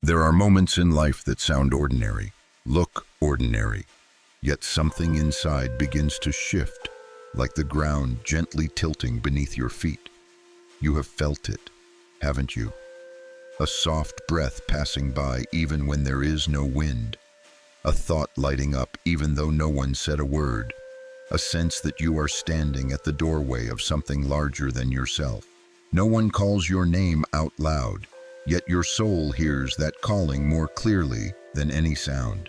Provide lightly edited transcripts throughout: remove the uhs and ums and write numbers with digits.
There are moments in life that sound ordinary, look ordinary, yet something inside begins to shift, like the ground gently tilting beneath your feet. You have felt it, haven't you? A soft breath passing by even when there is no wind. A thought lighting up even though no one said a word. A sense that you are standing at the doorway of something larger than yourself. No one calls your name out loud, yet your soul hears that calling more clearly than any sound.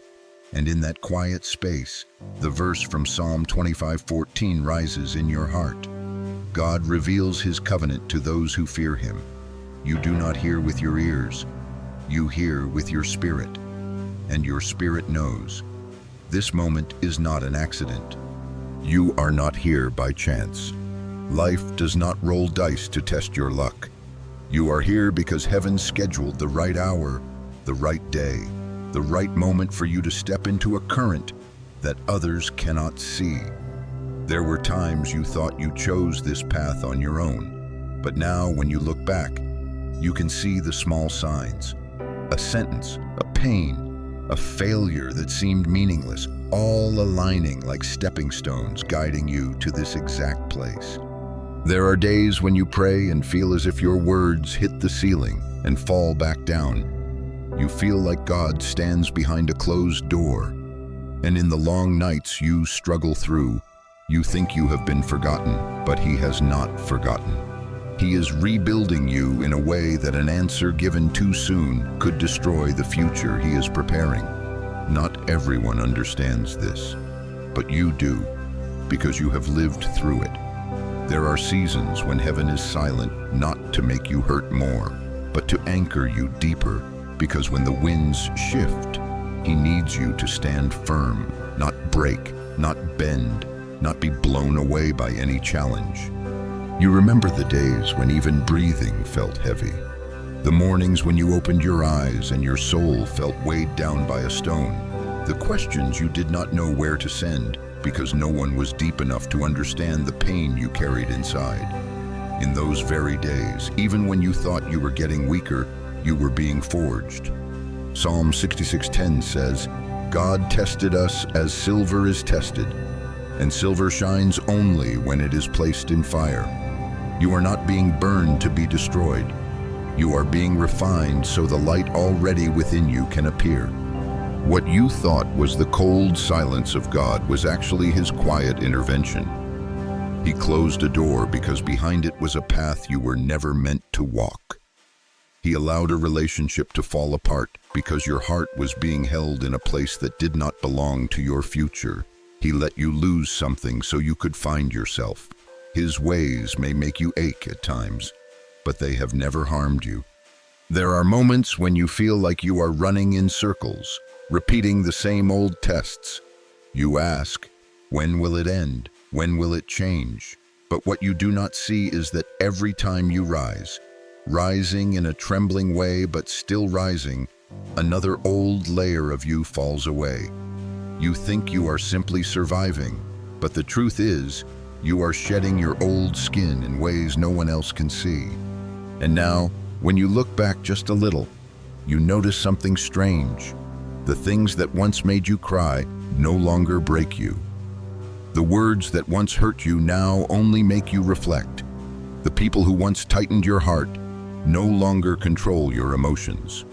And in that quiet space, the verse from Psalm 25:14 rises in your heart. God reveals his covenant to those who fear him. You do not hear with your ears, you hear with your spirit, and your spirit knows. This moment is not an accident. You are not here by chance. Life does not roll dice to test your luck. You are here because heaven scheduled the right hour, the right day, the right moment for you to step into a current that others cannot see. There were times you thought you chose this path on your own, but now when you look back, you can see the small signs. A sentence, a pain, a failure that seemed meaningless, all aligning like stepping stones guiding you to this exact place. There are days when you pray and feel as if your words hit the ceiling and fall back down. You feel like God stands behind a closed door. And in the long nights you struggle through, you think you have been forgotten, but he has not forgotten. He is rebuilding you in a way that an answer given too soon could destroy the future he is preparing. Not everyone understands this, but you do, because you have lived through it. There are seasons when heaven is silent, not to make you hurt more, but to anchor you deeper, because when the winds shift, he needs you to stand firm, not break, not bend, not be blown away by any challenge. You remember the days when even breathing felt heavy, the mornings when you opened your eyes and your soul felt weighed down by a stone, the questions you did not know where to send, because no one was deep enough to understand the pain you carried inside. In those very days, even when you thought you were getting weaker, you were being forged. Psalm 66:10 says, God tested us as silver is tested, and silver shines only when it is placed in fire. You are not being burned to be destroyed. You are being refined so the light already within you can appear. What you thought was the cold silence of God was actually his quiet intervention. He closed a door because behind it was a path you were never meant to walk. He allowed a relationship to fall apart because your heart was being held in a place that did not belong to your future. He let you lose something so you could find yourself. His ways may make you ache at times, but they have never harmed you. There are moments when you feel like you are running in circles, repeating the same old tests. You ask, when will it end? When will it change? But what you do not see is that every time you rise, rising in a trembling way but still rising, another old layer of you falls away. You think you are simply surviving, but the truth is, you are shedding your old skin in ways no one else can see. And now, when you look back just a little, you notice something strange. The things that once made you cry no longer break you. The words that once hurt you now only make you reflect. The people who once tightened your heart no longer control your emotions.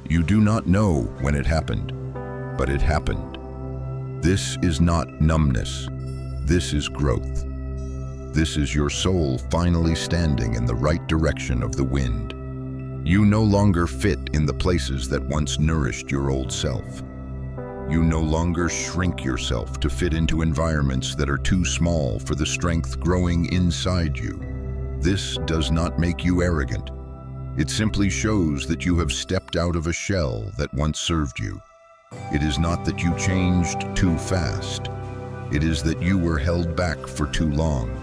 You do not know when it happened, but it happened. This is not numbness. This is growth. This is your soul finally standing in the right direction of the wind. You no longer fit in the places that once nourished your old self. You no longer shrink yourself to fit into environments that are too small for the strength growing inside you. This does not make you arrogant. It simply shows that you have stepped out of a shell that once served you. It is not that you changed too fast. It is that you were held back for too long.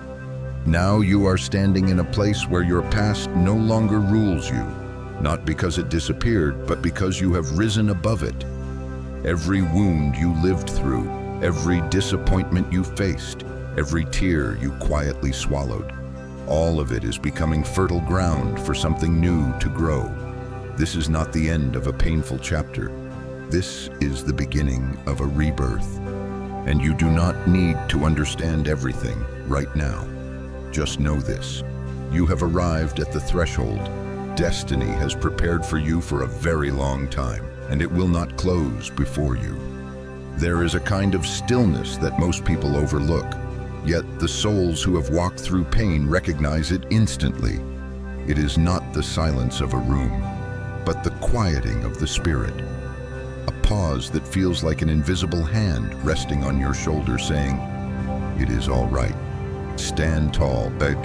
Now you are standing in a place where your past no longer rules you. Not because it disappeared, but because you have risen above it. Every wound you lived through, every disappointment you faced, every tear you quietly swallowed, all of it is becoming fertile ground for something new to grow. This is not the end of a painful chapter. This is the beginning of a rebirth. And you do not need to understand everything right now. Just know this. You have arrived at the threshold. Destiny has prepared for you for a very long time, and it will not close before you. There is a kind of stillness that most people overlook, yet the souls who have walked through pain recognize it instantly. It is not the silence of a room, but the quieting of the spirit. A pause that feels like an invisible hand resting on your shoulder saying, "It is all right. Stand tall, beg.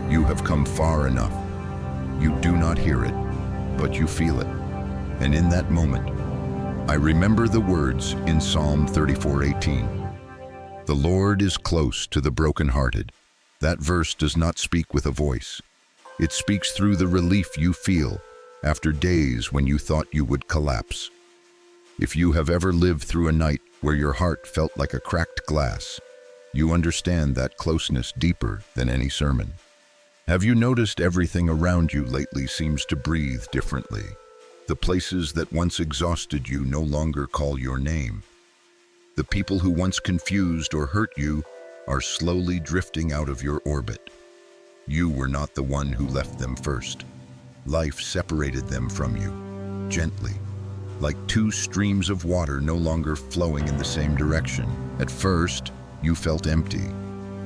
You have come far enough." You do not hear it, but you feel it. And in that moment, I remember the words in Psalm 34:18. The Lord is close to the brokenhearted. That verse does not speak with a voice. It speaks through the relief you feel after days when you thought you would collapse. If you have ever lived through a night where your heart felt like a cracked glass, you understand that closeness deeper than any sermon. Have you noticed everything around you lately seems to breathe differently? The places that once exhausted you no longer call your name. The people who once confused or hurt you are slowly drifting out of your orbit. You were not the one who left them first. Life separated them from you, gently, like two streams of water no longer flowing in the same direction. At first, you felt empty.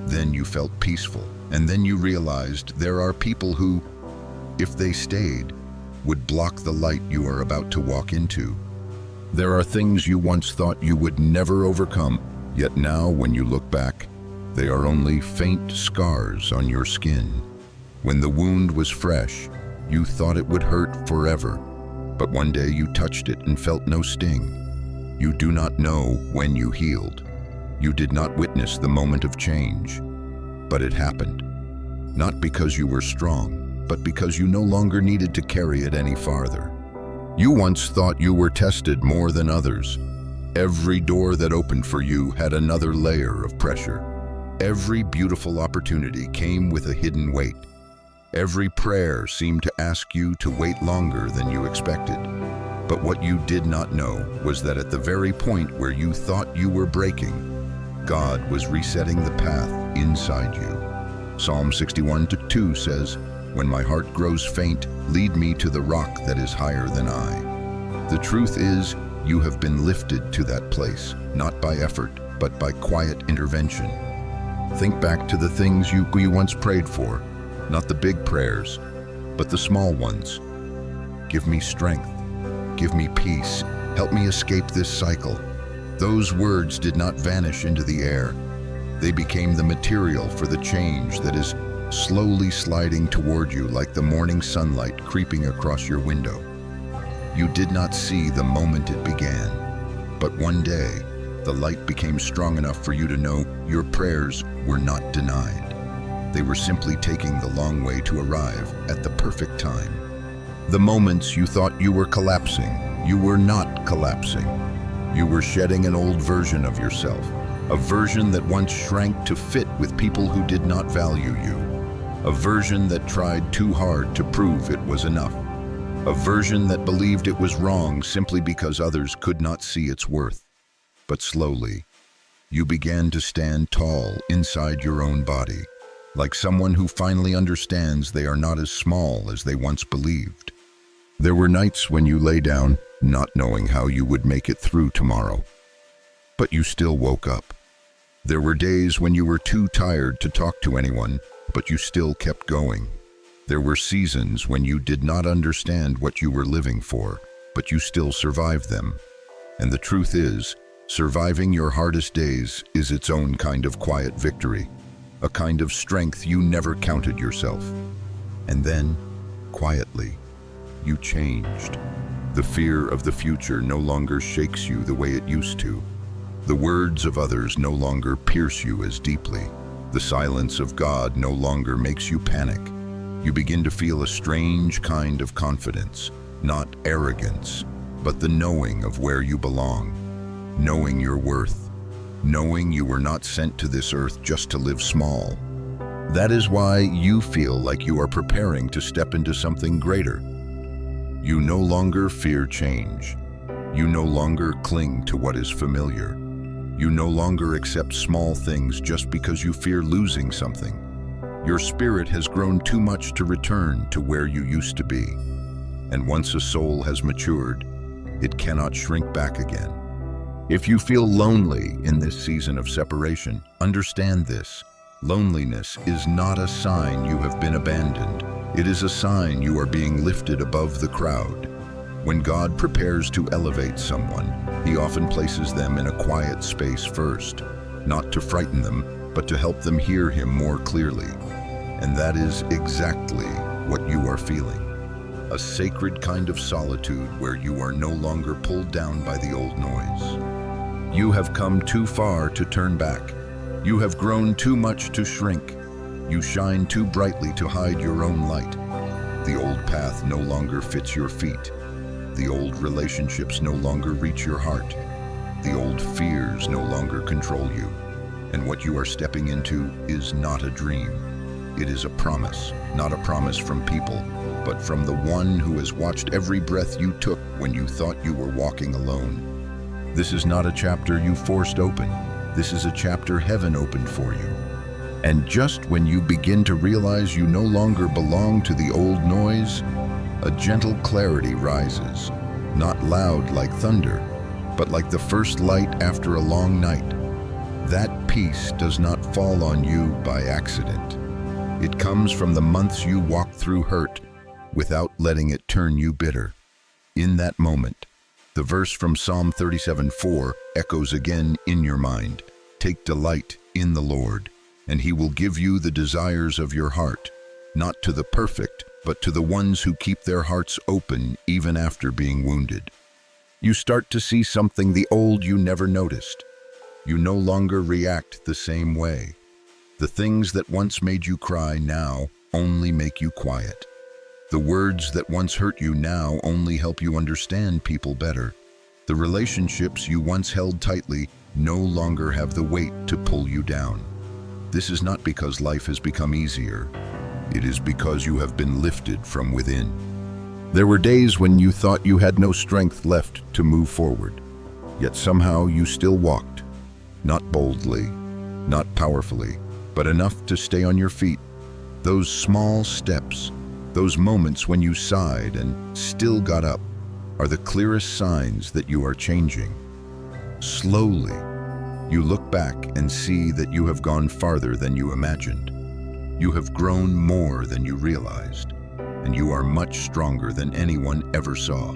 Then you felt peaceful. And then you realized there are people who, if they stayed, would block the light you are about to walk into. There are things you once thought you would never overcome, yet now when you look back, they are only faint scars on your skin. When the wound was fresh, you thought it would hurt forever, but one day you touched it and felt no sting. You do not know when you healed. You did not witness the moment of change. But it happened, not because you were strong, but because you no longer needed to carry it any farther. You once thought you were tested more than others. Every door that opened for you had another layer of pressure. Every beautiful opportunity came with a hidden weight. Every prayer seemed to ask you to wait longer than you expected. But what you did not know was that at the very point where you thought you were breaking, God was resetting the path inside you. Psalm 61:2 says, "When my heart grows faint, lead me to the rock that is higher than I." The truth is, you have been lifted to that place, not by effort, but by quiet intervention. Think back to the things you once prayed for, not the big prayers, but the small ones. Give me strength. Give me peace. Help me escape this cycle. Those words did not vanish into the air. They became the material for the change that is slowly sliding toward you like the morning sunlight creeping across your window. You did not see the moment it began, but one day, the light became strong enough for you to know your prayers were not denied. They were simply taking the long way to arrive at the perfect time. The moments you thought you were collapsing, you were not collapsing. You were shedding an old version of yourself, a version that once shrank to fit with people who did not value you, a version that tried too hard to prove it was enough, a version that believed it was wrong simply because others could not see its worth. But slowly, you began to stand tall inside your own body, like someone who finally understands they are not as small as they once believed. There were nights when you lay down, not knowing how you would make it through tomorrow. But you still woke up. There were days when you were too tired to talk to anyone, but you still kept going. There were seasons when you did not understand what you were living for, but you still survived them. And the truth is, surviving your hardest days is its own kind of quiet victory, a kind of strength you never counted yourself. And then, quietly, you changed. The fear of the future no longer shakes you the way it used to. The words of others no longer pierce you as deeply. The silence of God no longer makes you panic. You begin to feel a strange kind of confidence, not arrogance, but the knowing of where you belong, knowing your worth, knowing you were not sent to this earth just to live small. That is why you feel like you are preparing to step into something greater. You no longer fear change. You no longer cling to what is familiar. You no longer accept small things just because you fear losing something. Your spirit has grown too much to return to where you used to be. And once a soul has matured, it cannot shrink back again. If you feel lonely in this season of separation, understand this. Loneliness is not a sign you have been abandoned. It is a sign you are being lifted above the crowd. When God prepares to elevate someone, He often places them in a quiet space first, not to frighten them, but to help them hear Him more clearly. And that is exactly what you are feeling. A sacred kind of solitude where you are no longer pulled down by the old noise. You have come too far to turn back. You have grown too much to shrink. You shine too brightly to hide your own light. The old path no longer fits your feet. The old relationships no longer reach your heart. The old fears no longer control you. And what you are stepping into is not a dream. It is a promise, not a promise from people, but from the one who has watched every breath you took when you thought you were walking alone. This is not a chapter you forced open. This is a chapter heaven opened for you. And just when you begin to realize you no longer belong to the old noise, a gentle clarity rises, not loud like thunder, but like the first light after a long night. That peace does not fall on you by accident. It comes from the months you walked through hurt without letting it turn you bitter. In that moment, the verse from Psalm 37:4 echoes again in your mind. Take delight in the Lord, and He will give you the desires of your heart, not to the perfect, but to the ones who keep their hearts open even after being wounded. You start to see something the old you never noticed. You no longer react the same way. The things that once made you cry now only make you quiet. The words that once hurt you now only help you understand people better. The relationships you once held tightly no longer have the weight to pull you down. This is not because life has become easier. It is because you have been lifted from within. There were days when you thought you had no strength left to move forward, yet somehow you still walked. Not boldly, not powerfully, but enough to stay on your feet. Those small steps, those moments when you sighed and still got up, are the clearest signs that you are changing. Slowly, you look back and see that you have gone farther than you imagined. You have grown more than you realized, and you are much stronger than anyone ever saw.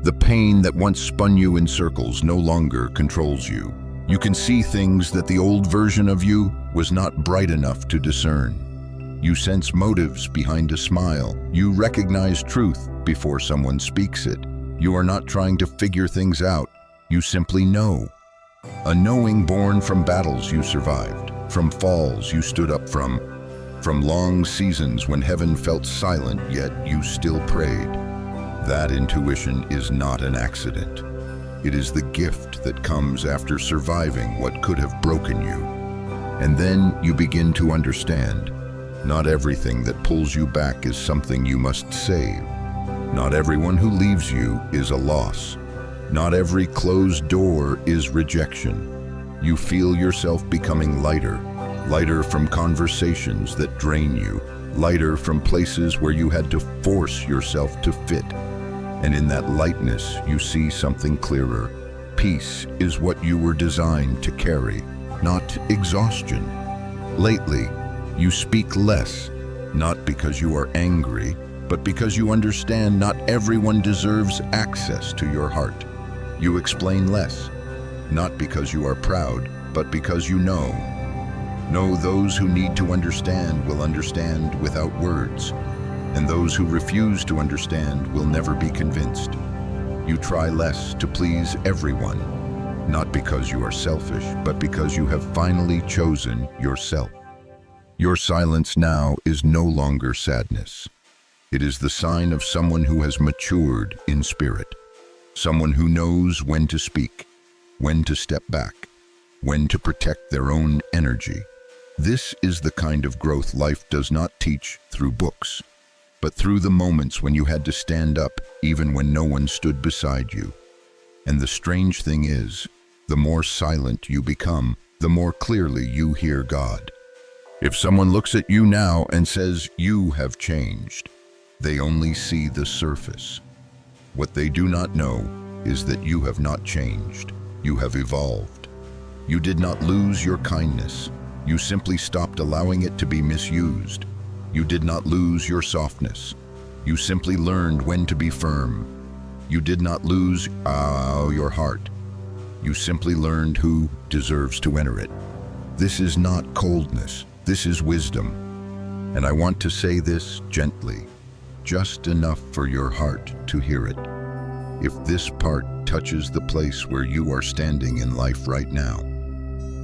The pain that once spun you in circles no longer controls you. You can see things that the old version of you was not bright enough to discern. You sense motives behind a smile. You recognize truth before someone speaks it. You are not trying to figure things out. You simply know. A knowing born from battles you survived, from falls you stood up from long seasons when heaven felt silent yet you still prayed. That intuition is not an accident. It is the gift that comes after surviving what could have broken you. And then you begin to understand. Not everything that pulls you back is something you must save. Not everyone who leaves you is a loss. Not every closed door is rejection. You feel yourself becoming lighter, lighter from conversations that drain you, lighter from places where you had to force yourself to fit. And in that lightness, you see something clearer. Peace is what you were designed to carry, not exhaustion. Lately, you speak less, not because you are angry, but because you understand not everyone deserves access to your heart. You explain less, not because you are proud, but because you know. Know those who need to understand will understand without words, and those who refuse to understand will never be convinced. You try less to please everyone, not because you are selfish, but because you have finally chosen yourself. Your silence now is no longer sadness. It is the sign of someone who has matured in spirit, someone who knows when to speak, when to step back, when to protect their own energy. This is the kind of growth life does not teach through books, but through the moments when you had to stand up even when no one stood beside you. And the strange thing is, the more silent you become, the more clearly you hear God. If someone looks at you now and says you have changed, they only see the surface. What they do not know is that you have not changed. You have evolved. You did not lose your kindness. You simply stopped allowing it to be misused. You did not lose your softness. You simply learned when to be firm. You did not lose your heart. You simply learned who deserves to enter it. This is not coldness. This is wisdom. And I want to say this gently, just enough for your heart to hear it. If this part touches the place where you are standing in life right now,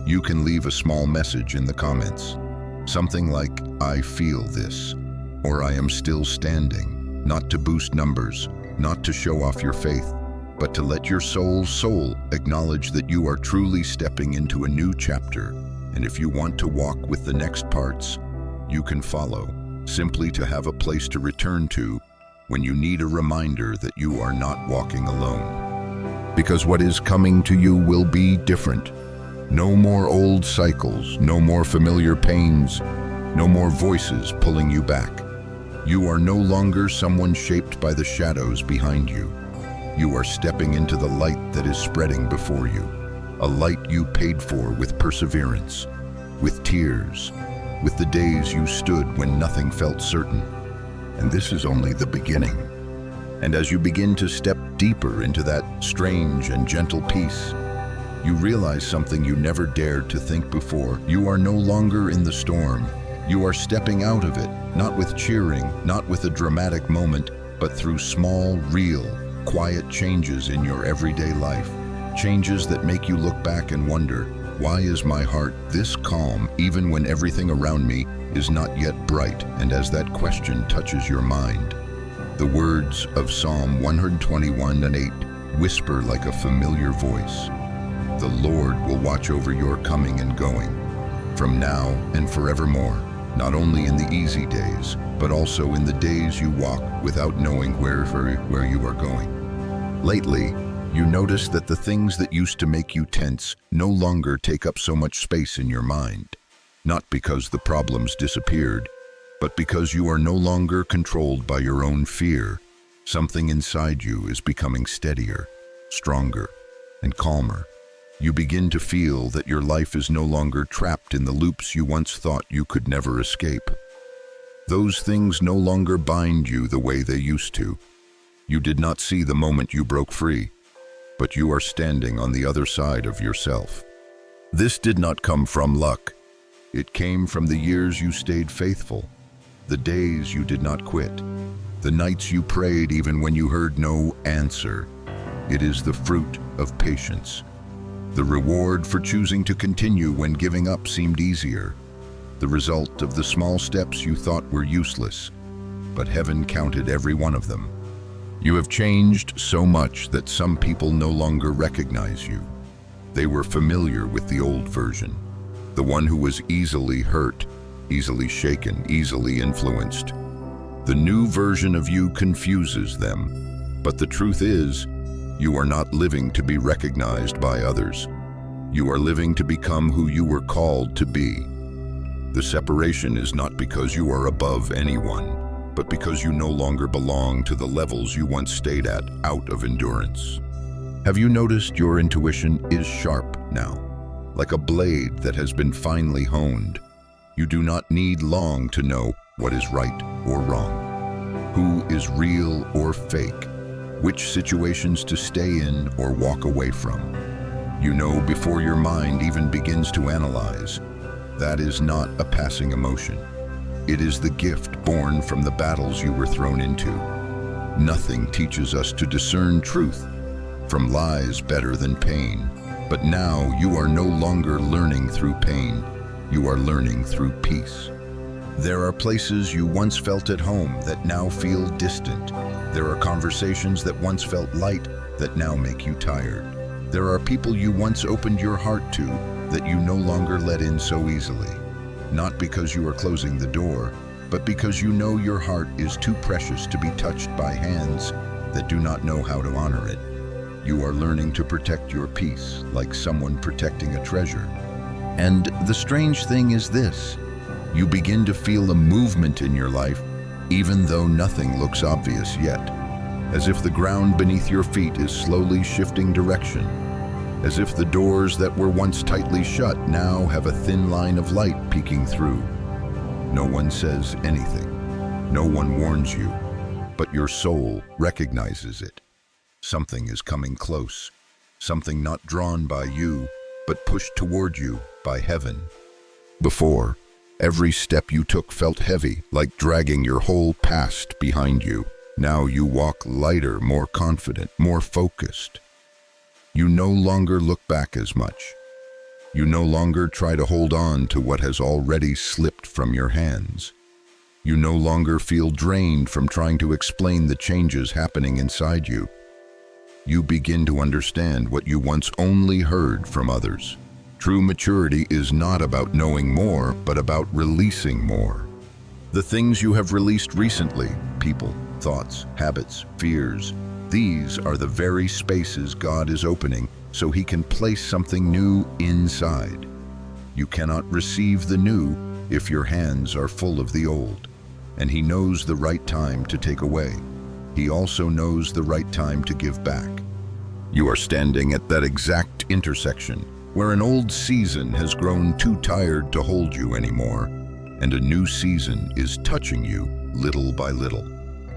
you can leave a small message in the comments. Something like, I feel this, or I am still standing, not to boost numbers, not to show off your faith, but to let your soul acknowledge that you are truly stepping into a new chapter. And if you want to walk with the next parts, you can follow, simply to have a place to return to when you need a reminder that you are not walking alone. Because what is coming to you will be different. No more old cycles, no more familiar pains, no more voices pulling you back. You are no longer someone shaped by the shadows behind you. You are stepping into the light that is spreading before you, a light you paid for with perseverance, with tears, with the days you stood when nothing felt certain. And this is only the beginning. And as you begin to step deeper into that strange and gentle peace, you realize something you never dared to think before. You are no longer in the storm. You are stepping out of it, not with cheering, not with a dramatic moment, but through small, real, quiet changes in your everyday life. Changes that make you look back and wonder, why is my heart this calm even when everything around me is not yet bright? And as that question touches your mind, the words of Psalm 121:8 whisper like a familiar voice. The Lord will watch over your coming and going, from now and forevermore, not only in the easy days, but also in the days you walk without knowing where you are going. Lately, you notice that the things that used to make you tense no longer take up so much space in your mind. Not because the problems disappeared, but because you are no longer controlled by your own fear. Something inside you is becoming steadier, stronger, and calmer. You begin to feel that your life is no longer trapped in the loops you once thought you could never escape. Those things no longer bind you the way they used to. You did not see the moment you broke free, but you are standing on the other side of yourself. This did not come from luck. It came from the years you stayed faithful, the days you did not quit, the nights you prayed even when you heard no answer. It is the fruit of patience, the reward for choosing to continue when giving up seemed easier, the result of the small steps you thought were useless, but heaven counted every one of them. You have changed so much that some people no longer recognize you. They were familiar with the old version, the one who was easily hurt, easily shaken, easily influenced. The new version of you confuses them, but the truth is, you are not living to be recognized by others. You are living to become who you were called to be. The separation is not because you are above anyone, but because you no longer belong to the levels you once stayed at out of endurance. Have you noticed your intuition is sharp now, like a blade that has been finely honed? You do not need long to know what is right or wrong, who is real or fake, which situations to stay in or walk away from. You know before your mind even begins to analyze. That is not a passing emotion. It is the gift born from the battles you were thrown into. Nothing teaches us to discern truth from lies better than pain. But now you are no longer learning through pain. You are learning through peace. There are places you once felt at home that now feel distant. There are conversations that once felt light that now make you tired. There are people you once opened your heart to that you no longer let in so easily. Not because you are closing the door, but because you know your heart is too precious to be touched by hands that do not know how to honor it. You are learning to protect your peace like someone protecting a treasure. And the strange thing is this: you begin to feel a movement in your life, even though nothing looks obvious yet. As if the ground beneath your feet is slowly shifting direction. As if the doors that were once tightly shut now have a thin line of light peeking through. No one says anything. No one warns you, but your soul recognizes it. Something is coming close. Something not drawn by you, but pushed toward you by heaven. Before, every step you took felt heavy, like dragging your whole past behind you. Now you walk lighter, more confident, more focused. You no longer look back as much. You no longer try to hold on to what has already slipped from your hands. You no longer feel drained from trying to explain the changes happening inside you. You begin to understand what you once only heard from others. True maturity is not about knowing more, but about releasing more. The things you have released recently, people, thoughts, habits, fears, these are the very spaces God is opening so He can place something new inside. You cannot receive the new if your hands are full of the old, and He knows the right time to take away. He also knows the right time to give back. You are standing at that exact intersection where an old season has grown too tired to hold you anymore, and a new season is touching you little by little.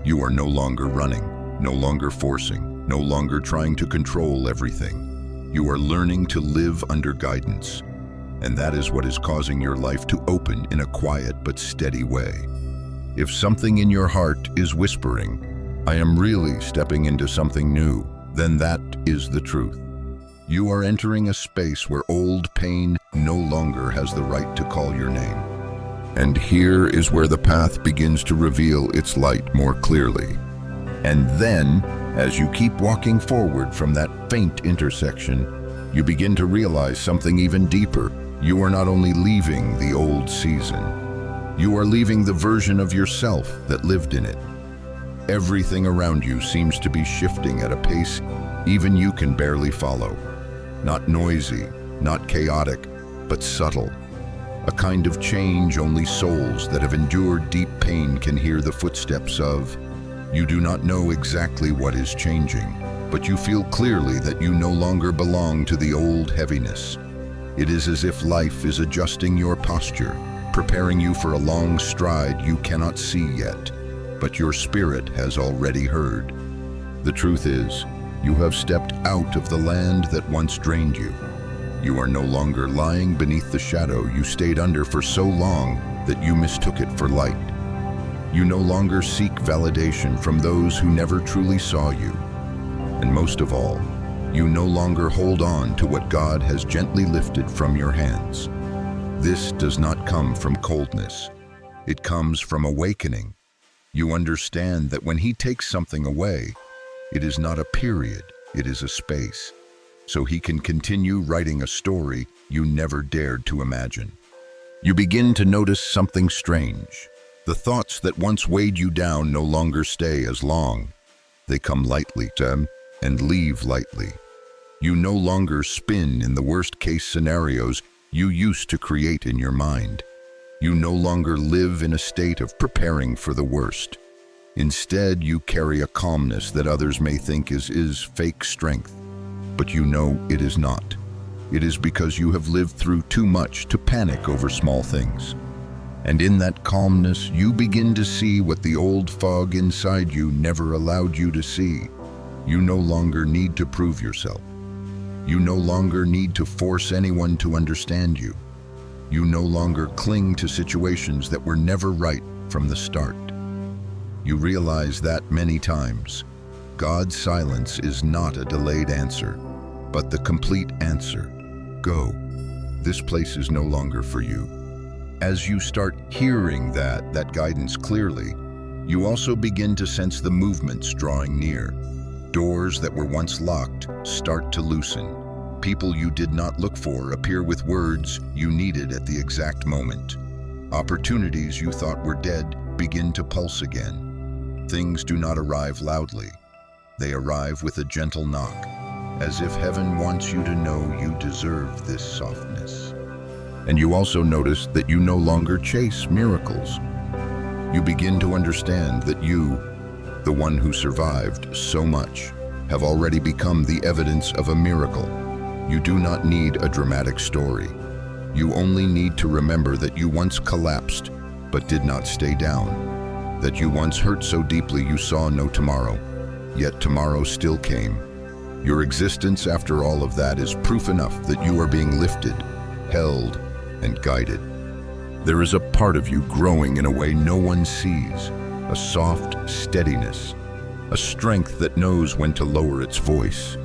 You are no longer running, no longer forcing, no longer trying to control everything. You are learning to live under guidance, and that is what is causing your life to open in a quiet but steady way. If something in your heart is whispering, "I am really stepping into something new," then that is the truth. You are entering a space where old pain no longer has the right to call your name. And here is where the path begins to reveal its light more clearly. And then, as you keep walking forward from that faint intersection, you begin to realize something even deeper. You are not only leaving the old season, you are leaving the version of yourself that lived in it. Everything around you seems to be shifting at a pace even you can barely follow. Not noisy, not chaotic, but subtle. A kind of change only souls that have endured deep pain can hear the footsteps of. You do not know exactly what is changing, but you feel clearly that you no longer belong to the old heaviness. It is as if life is adjusting your posture, preparing you for a long stride you cannot see yet, but your spirit has already heard. The truth is, you have stepped out of the land that once drained you. You are no longer lying beneath the shadow you stayed under for so long that you mistook it for light. You no longer seek validation from those who never truly saw you. And most of all, you no longer hold on to what God has gently lifted from your hands. This does not come from coldness. It comes from awakening. You understand that when He takes something away, it is not a period, it is a space. So He can continue writing a story you never dared to imagine. You begin to notice something strange. The thoughts that once weighed you down no longer stay as long. They come lightly and leave lightly. You no longer spin in the worst-case scenarios you used to create in your mind. You no longer live in a state of preparing for the worst. Instead, you carry a calmness that others may think is fake strength. But you know it is not. It is because you have lived through too much to panic over small things. And in that calmness, you begin to see what the old fog inside you never allowed you to see. You no longer need to prove yourself. You no longer need to force anyone to understand you. You no longer cling to situations that were never right from the start. You realize that many times, God's silence is not a delayed answer, but the complete answer. Go. This place is no longer for you. As you start hearing that guidance clearly, you also begin to sense the movements drawing near. Doors that were once locked start to loosen. People you did not look for appear with words you needed at the exact moment. Opportunities you thought were dead begin to pulse again. Things do not arrive loudly. They arrive with a gentle knock, as if heaven wants you to know you deserve this softness. And you also notice that you no longer chase miracles. You begin to understand that you, the one who survived so much, have already become the evidence of a miracle. You do not need a dramatic story. You only need to remember that you once collapsed, but did not stay down. That you once hurt so deeply you saw no tomorrow, yet tomorrow still came. Your existence after all of that is proof enough that you are being lifted, held, and guided. There is a part of you growing in a way no one sees, a soft steadiness, a strength that knows when to lower its voice,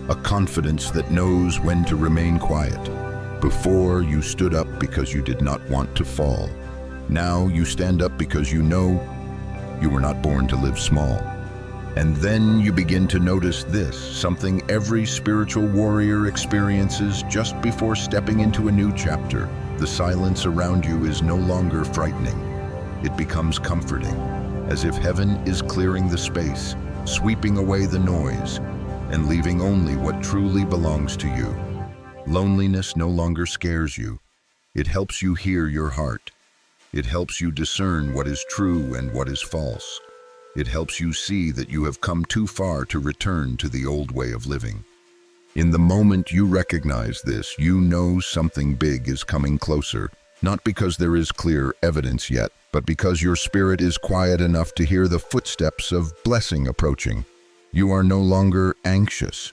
a confidence that knows when to remain quiet. Before, you stood up because you did not want to fall. Now you stand up because you know you were not born to live small. And then you begin to notice this, something every spiritual warrior experiences just before stepping into a new chapter. The silence around you is no longer frightening. It becomes comforting, as if heaven is clearing the space, sweeping away the noise, and leaving only what truly belongs to you. Loneliness no longer scares you. It helps you hear your heart. It helps you discern what is true and what is false. It helps you see that you have come too far to return to the old way of living. In the moment you recognize this, you know something big is coming closer, not because there is clear evidence yet, but because your spirit is quiet enough to hear the footsteps of blessing approaching. You are no longer anxious,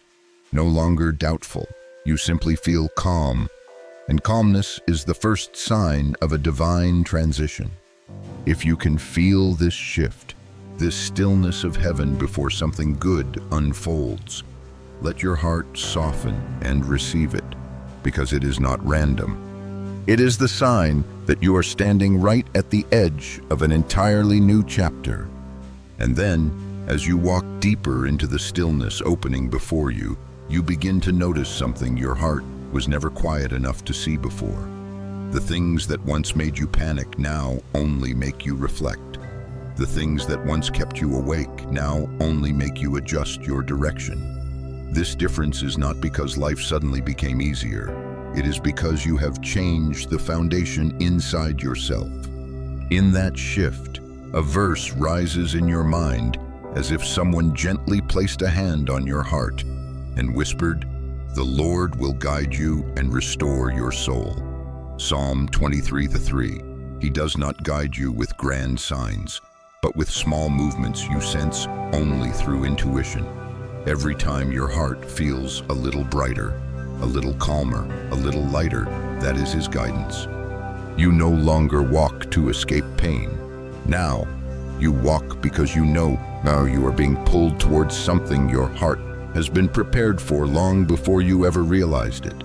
no longer doubtful. You simply feel calm, and calmness is the first sign of a divine transition. If you can feel this shift, this stillness of heaven before something good unfolds, let your heart soften and receive it, because it is not random. It is the sign that you are standing right at the edge of an entirely new chapter. And then, as you walk deeper into the stillness opening before you, you begin to notice something your heart was never quiet enough to see before. The things that once made you panic now only make you reflect. The things that once kept you awake now only make you adjust your direction. This difference is not because life suddenly became easier. It is because you have changed the foundation inside yourself. In that shift, a verse rises in your mind as if someone gently placed a hand on your heart and whispered, "The Lord will guide you and restore your soul." Psalm 23:3. He does not guide you with grand signs, but with small movements you sense only through intuition. Every time your heart feels a little brighter, a little calmer, a little lighter, that is His guidance. You no longer walk to escape pain. Now, you walk because you know now you are being pulled towards something your heart has been prepared for long before you ever realized it.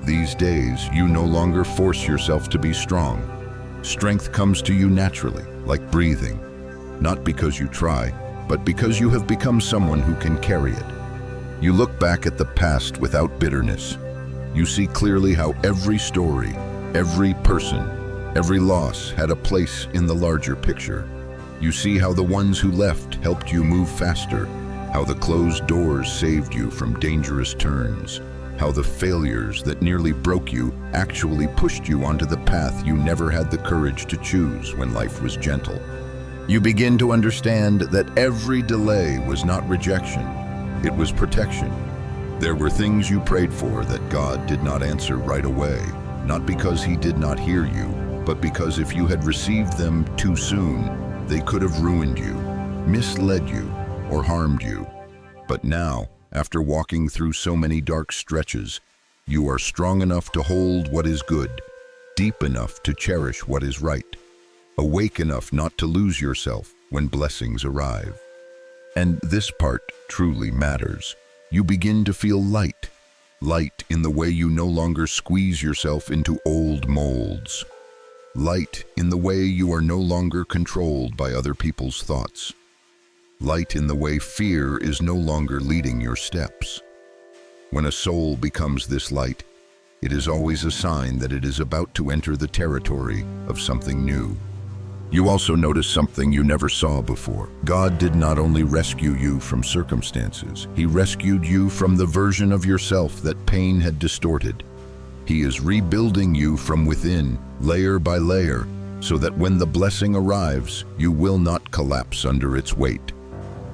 These days, you no longer force yourself to be strong. Strength comes to you naturally, like breathing, not because you try, but because you have become someone who can carry it. You look back at the past without bitterness. You see clearly how every story, every person, every loss had a place in the larger picture. You see how the ones who left helped you move faster, how the closed doors saved you from dangerous turns, how the failures that nearly broke you actually pushed you onto the path you never had the courage to choose when life was gentle. You begin to understand that every delay was not rejection, it was protection. There were things you prayed for that God did not answer right away, not because He did not hear you, but because if you had received them too soon, they could have ruined you, misled you, or harmed you. But now, after walking through so many dark stretches, you are strong enough to hold what is good, deep enough to cherish what is right, awake enough not to lose yourself when blessings arrive. And this part truly matters. You begin to feel light, light in the way you no longer squeeze yourself into old molds, light in the way you are no longer controlled by other people's thoughts, light in the way fear is no longer leading your steps. When a soul becomes this light, it is always a sign that it is about to enter the territory of something new. You also notice something you never saw before. God did not only rescue you from circumstances, He rescued you from the version of yourself that pain had distorted. He is rebuilding you from within, layer by layer, so that when the blessing arrives, you will not collapse under its weight.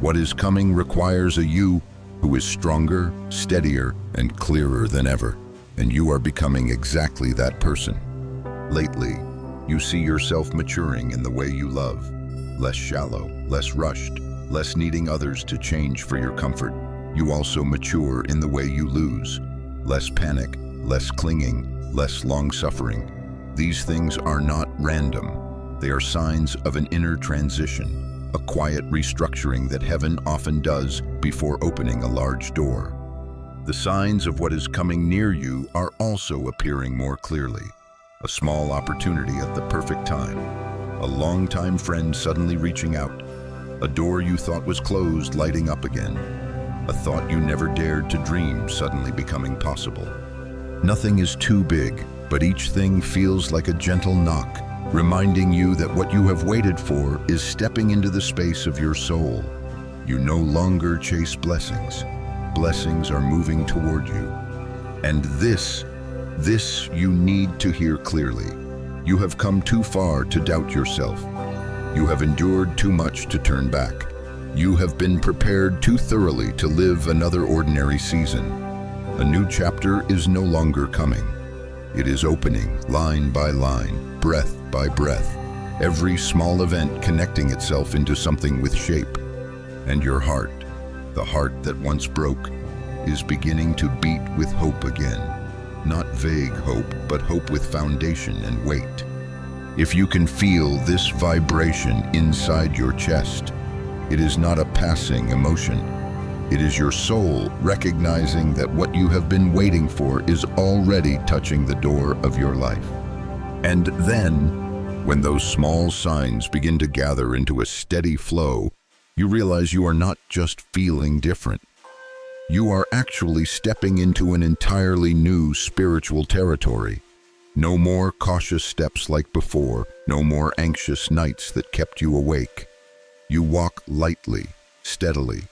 What is coming requires a you who is stronger, steadier, and clearer than ever, and you are becoming exactly that person. Lately, you see yourself maturing in the way you love, less shallow, less rushed, less needing others to change for your comfort. You also mature in the way you lose, less panic, less clinging, less long-suffering. These things are not random. They are signs of an inner transition, a quiet restructuring that heaven often does before opening a large door. The signs of what is coming near you are also appearing more clearly. A small opportunity at the perfect time, a longtime friend suddenly reaching out, a door you thought was closed lighting up again, a thought you never dared to dream suddenly becoming possible. Nothing is too big, but each thing feels like a gentle knock, reminding you that what you have waited for is stepping into the space of your soul. You no longer chase blessings. Blessings are moving toward you. And this you need to hear clearly. You have come too far to doubt yourself. You have endured too much to turn back. You have been prepared too thoroughly to live another ordinary season. A new chapter is no longer coming. It is opening, line by line, breath by breath, every small event connecting itself into something with shape. And your heart, the heart that once broke, is beginning to beat with hope again. Not vague hope, but hope with foundation and weight. If you can feel this vibration inside your chest, it is not a passing emotion. It is your soul recognizing that what you have been waiting for is already touching the door of your life. And then, when those small signs begin to gather into a steady flow, you realize you are not just feeling different. You are actually stepping into an entirely new spiritual territory. No more cautious steps like before, no more anxious nights that kept you awake. You walk lightly, steadily,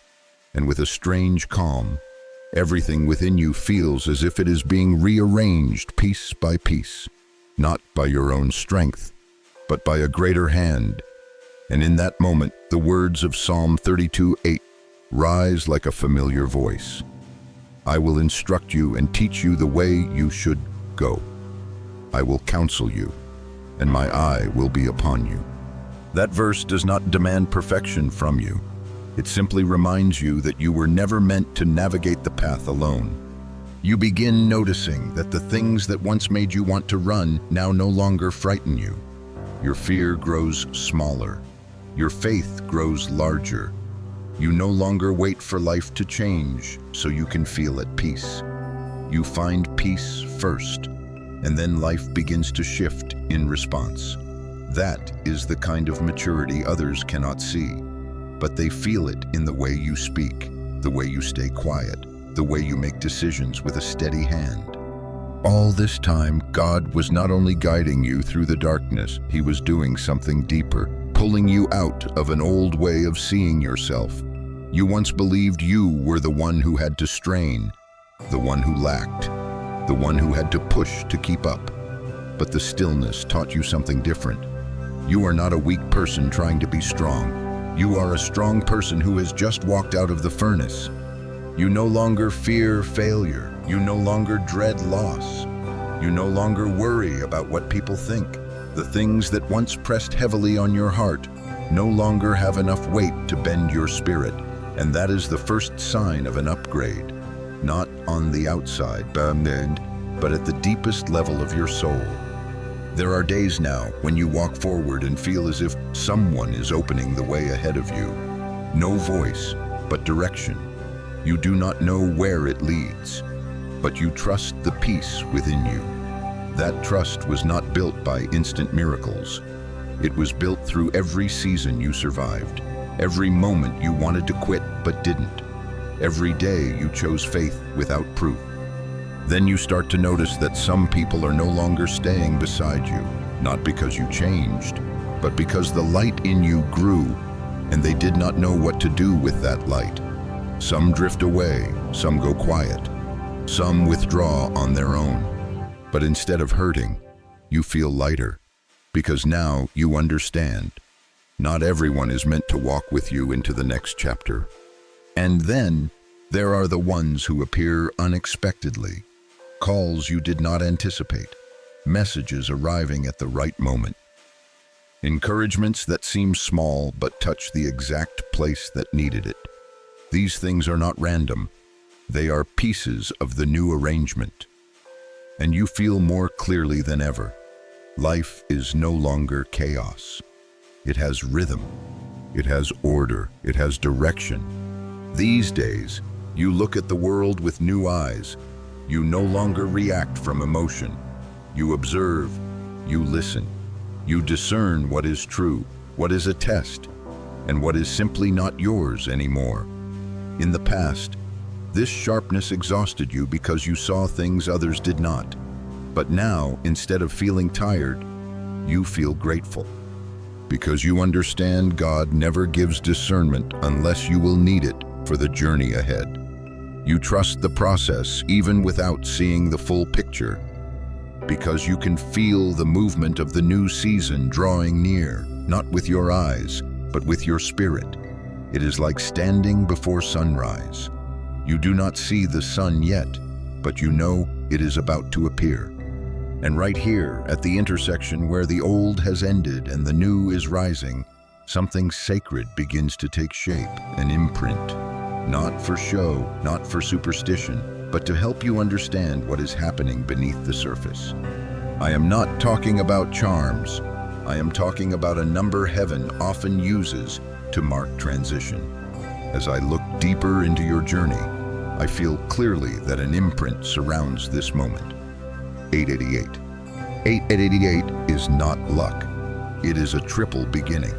and with a strange calm. Everything within you feels as if it is being rearranged piece by piece, not by your own strength, but by a greater hand. And in that moment, the words of Psalm 32:8 rise like a familiar voice. I will instruct you and teach you the way you should go. I will counsel you, and my eye will be upon you. That verse does not demand perfection from you. It simply reminds you that you were never meant to navigate the path alone. You begin noticing that the things that once made you want to run now no longer frighten you. Your fear grows smaller. Your faith grows larger. You no longer wait for life to change so you can feel at peace. You find peace first, and then life begins to shift in response. That is the kind of maturity others cannot see, but they feel it in the way you speak, the way you stay quiet, the way you make decisions with a steady hand. All this time, God was not only guiding you through the darkness, He was doing something deeper, pulling you out of an old way of seeing yourself. You once believed you were the one who had to strain, the one who lacked, the one who had to push to keep up. But the stillness taught you something different. You are not a weak person trying to be strong. You are a strong person who has just walked out of the furnace. You no longer fear failure. You no longer dread loss. You no longer worry about what people think. The things that once pressed heavily on your heart no longer have enough weight to bend your spirit. And that is the first sign of an upgrade, not on the outside, but at the deepest level of your soul. There are days now when you walk forward and feel as if someone is opening the way ahead of you. No voice, but direction. You do not know where it leads, but you trust the peace within you. That trust was not built by instant miracles. It was built through every season you survived. Every moment you wanted to quit but didn't. Every day you chose faith without proof. Then you start to notice that some people are no longer staying beside you, not because you changed, but because the light in you grew, and they did not know what to do with that light. Some drift away, some go quiet, some withdraw on their own. But instead of hurting, you feel lighter, because now you understand. Not everyone is meant to walk with you into the next chapter. And then there are the ones who appear unexpectedly, calls you did not anticipate, messages arriving at the right moment, encouragements that seem small but touch the exact place that needed it. These things are not random. They are pieces of the new arrangement. And you feel more clearly than ever. Life is no longer chaos. It has rhythm. It has order. It has direction. These days, you look at the world with new eyes. You no longer react from emotion. You observe. You listen. You discern what is true, what is a test, and what is simply not yours anymore. In the past, this sharpness exhausted you because you saw things others did not. But now, instead of feeling tired, you feel grateful. Because you understand God never gives discernment unless you will need it for the journey ahead. You trust the process even without seeing the full picture. Because you can feel the movement of the new season drawing near, not with your eyes, but with your spirit. It is like standing before sunrise. You do not see the sun yet, but you know it is about to appear. And right here, at the intersection where the old has ended and the new is rising, something sacred begins to take shape, an imprint. Not for show, not for superstition, but to help you understand what is happening beneath the surface. I am not talking about charms. I am talking about a number heaven often uses to mark transition. As I look deeper into your journey, I feel clearly that an imprint surrounds this moment. 888. 888 is not luck. It is a triple beginning.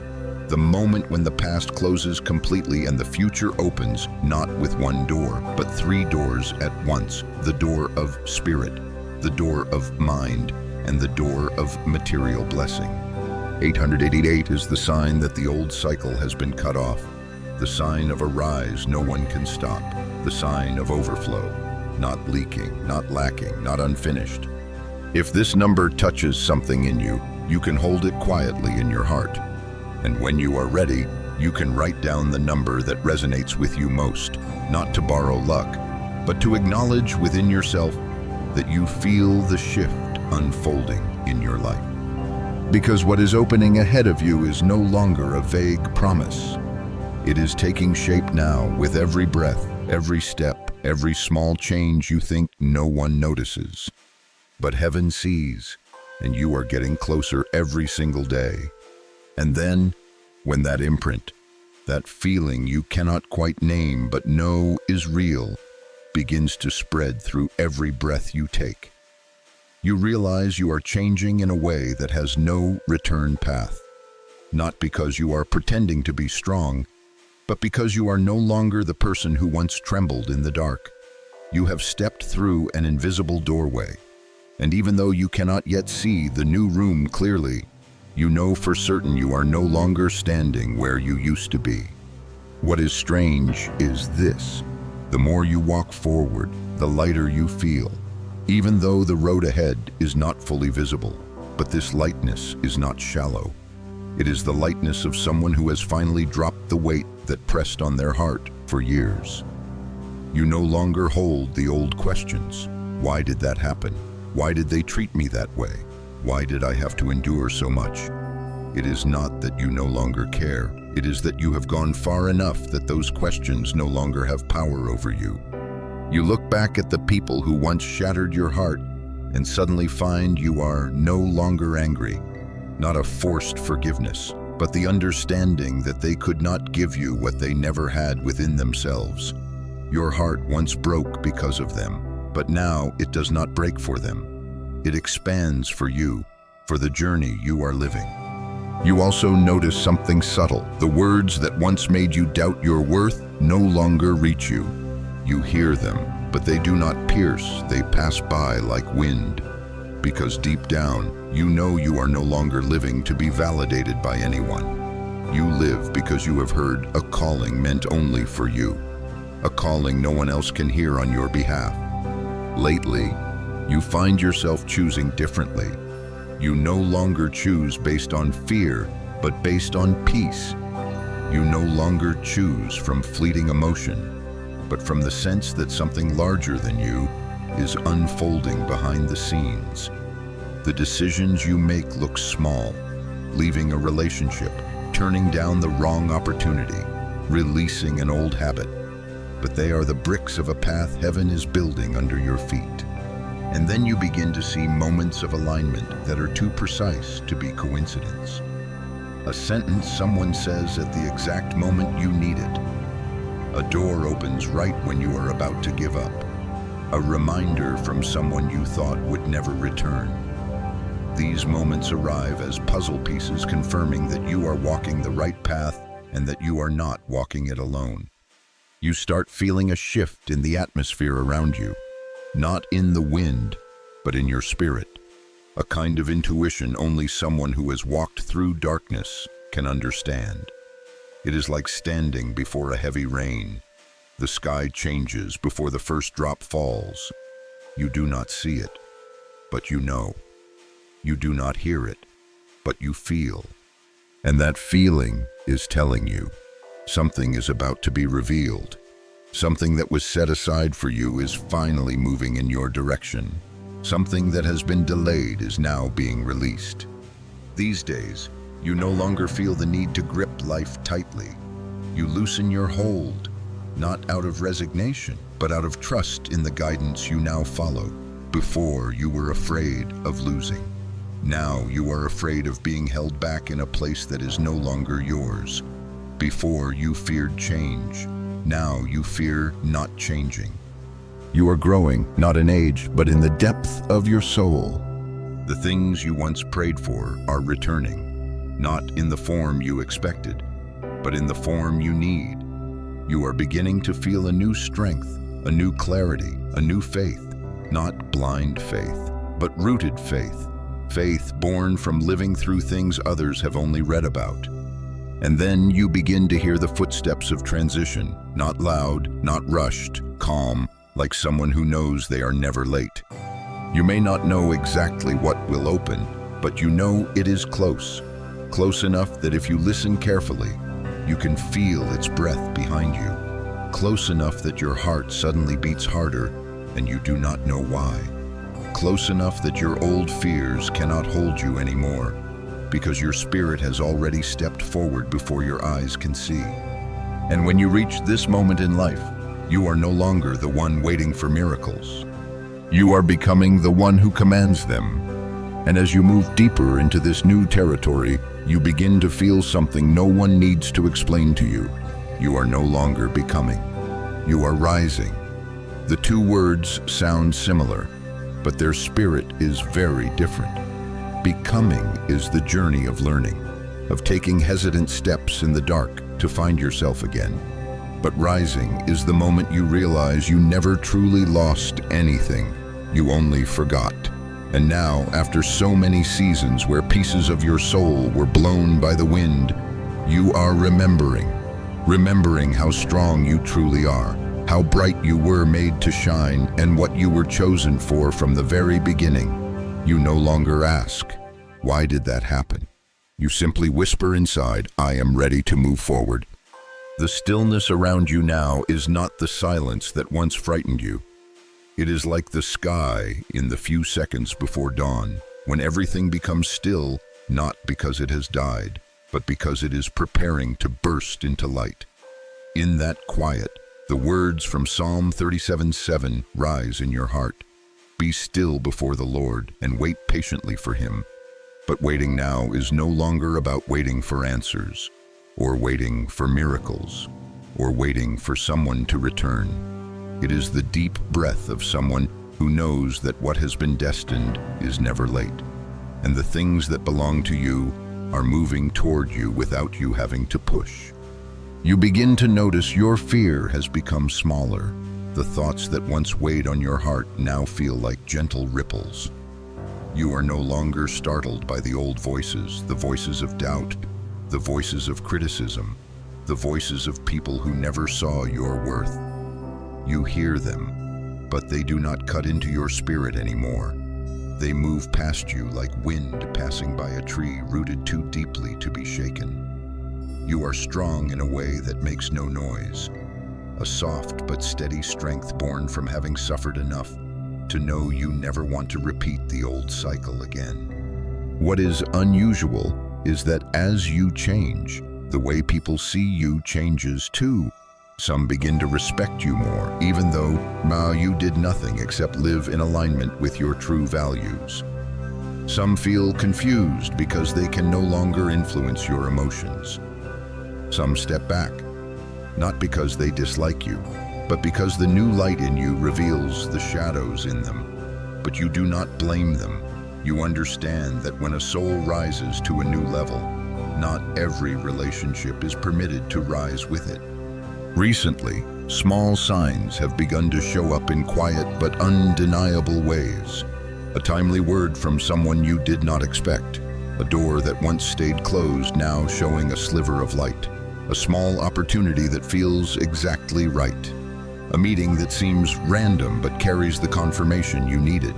The moment when the past closes completely and the future opens, not with one door, but three doors at once. The door of spirit, the door of mind, and the door of material blessing. 888 is the sign that the old cycle has been cut off, the sign of a rise no one can stop, the sign of overflow, not leaking, not lacking, not unfinished. If this number touches something in you, you can hold it quietly in your heart. And when you are ready, you can write down the number that resonates with you most, not to borrow luck, but to acknowledge within yourself that you feel the shift unfolding in your life. Because what is opening ahead of you is no longer a vague promise. It is taking shape now with every breath, every step, every small change you think no one notices. But heaven sees, and you are getting closer every single day. And then, when that imprint, that feeling you cannot quite name but know is real, begins to spread through every breath you take, you realize you are changing in a way that has no return path. Not because you are pretending to be strong, but because you are no longer the person who once trembled in the dark. You have stepped through an invisible doorway, and even though you cannot yet see the new room clearly, you know for certain you are no longer standing where you used to be. What is strange is this: the more you walk forward, the lighter you feel, even though the road ahead is not fully visible. But this lightness is not shallow. It is the lightness of someone who has finally dropped the weight that pressed on their heart for years. You no longer hold the old questions. Why did that happen? Why did they treat me that way? Why did I have to endure so much? It is not that you no longer care. It is that you have gone far enough that those questions no longer have power over you. You look back at the people who once shattered your heart and suddenly find you are no longer angry. Not a forced forgiveness, but the understanding that they could not give you what they never had within themselves. Your heart once broke because of them, but now it does not break for them. It expands for you, for the journey you are living. You also notice something subtle. The words that once made you doubt your worth no longer reach you. You hear them, but they do not pierce. They pass by like wind. Because deep down, you know you are no longer living to be validated by anyone. You live because you have heard a calling meant only for you, a calling no one else can hear on your behalf. Lately, you find yourself choosing differently. You no longer choose based on fear, but based on peace. You no longer choose from fleeting emotion, but from the sense that something larger than you is unfolding behind the scenes. The decisions you make look small, leaving a relationship, turning down the wrong opportunity, releasing an old habit. But they are the bricks of a path heaven is building under your feet. And then you begin to see moments of alignment that are too precise to be coincidence. A sentence someone says at the exact moment you need it. A door opens right when you are about to give up. A reminder from someone you thought would never return. These moments arrive as puzzle pieces confirming that you are walking the right path and that you are not walking it alone. You start feeling a shift in the atmosphere around you, not in the wind, but in your spirit. A kind of intuition only someone who has walked through darkness can understand. It is like standing before a heavy rain. The sky changes before the first drop falls. You do not see it, but you know. You do not hear it, but you feel. And that feeling is telling you something is about to be revealed. Something that was set aside for you is finally moving in your direction. Something that has been delayed is now being released. These days, you no longer feel the need to grip life tightly. You loosen your hold, not out of resignation, but out of trust in the guidance you now follow. Before, you were afraid of losing. Now you are afraid of being held back in a place that is no longer yours. Before, you feared change. Now you fear not changing. You are growing, not in age, but in the depth of your soul. The things you once prayed for are returning, not in the form you expected, but in the form you need. You are beginning to feel a new strength, a new clarity, a new faith, not blind faith, but rooted faith. Faith born from living through things others have only read about. And then you begin to hear the footsteps of transition, not loud, not rushed, calm, like someone who knows they are never late. You may not know exactly what will open, but you know it is close. Close enough that if you listen carefully, you can feel its breath behind you. Close enough that your heart suddenly beats harder and you do not know why. Close enough that your old fears cannot hold you anymore, because your spirit has already stepped forward before your eyes can see. And when you reach this moment in life, you are no longer the one waiting for miracles. You are becoming the one who commands them. And as you move deeper into this new territory, you begin to feel something no one needs to explain to you. You are no longer becoming. You are rising. The two words sound similar, but their spirit is very different. Becoming is the journey of learning, of taking hesitant steps in the dark to find yourself again. But rising is the moment you realize you never truly lost anything. You only forgot. And now, after so many seasons where pieces of your soul were blown by the wind, you are remembering how strong you truly are, how bright you were made to shine, and what you were chosen for from the very beginning. You no longer ask, "Why did that happen?" You simply whisper inside, "I am ready to move forward." The stillness around you now is not the silence that once frightened you. It is like the sky in the few seconds before dawn, when everything becomes still, not because it has died, but because it is preparing to burst into light. In that quiet, the words from Psalm 37:7 rise in your heart. Be still before the Lord and wait patiently for Him. But waiting now is no longer about waiting for answers, or waiting for miracles, or waiting for someone to return. It is the deep breath of someone who knows that what has been destined is never late, and the things that belong to you are moving toward you without you having to push. You begin to notice your fear has become smaller. The thoughts that once weighed on your heart now feel like gentle ripples. You are no longer startled by the old voices, the voices of doubt, the voices of criticism, the voices of people who never saw your worth. You hear them, but they do not cut into your spirit anymore. They move past you like wind passing by a tree rooted too deeply to be shaken. You are strong in a way that makes no noise, a soft but steady strength born from having suffered enough to know you never want to repeat the old cycle again. What is unusual is that as you change, the way people see you changes too. Some begin to respect you more, even though you did nothing except live in alignment with your true values. Some feel confused because they can no longer influence your emotions. Some step back, not because they dislike you, but because the new light in you reveals the shadows in them. But you do not blame them. You understand that when a soul rises to a new level, not every relationship is permitted to rise with it. Recently, small signs have begun to show up in quiet but undeniable ways. A timely word from someone you did not expect. A door that once stayed closed now showing a sliver of light. A small opportunity that feels exactly right. A meeting that seems random but carries the confirmation you needed.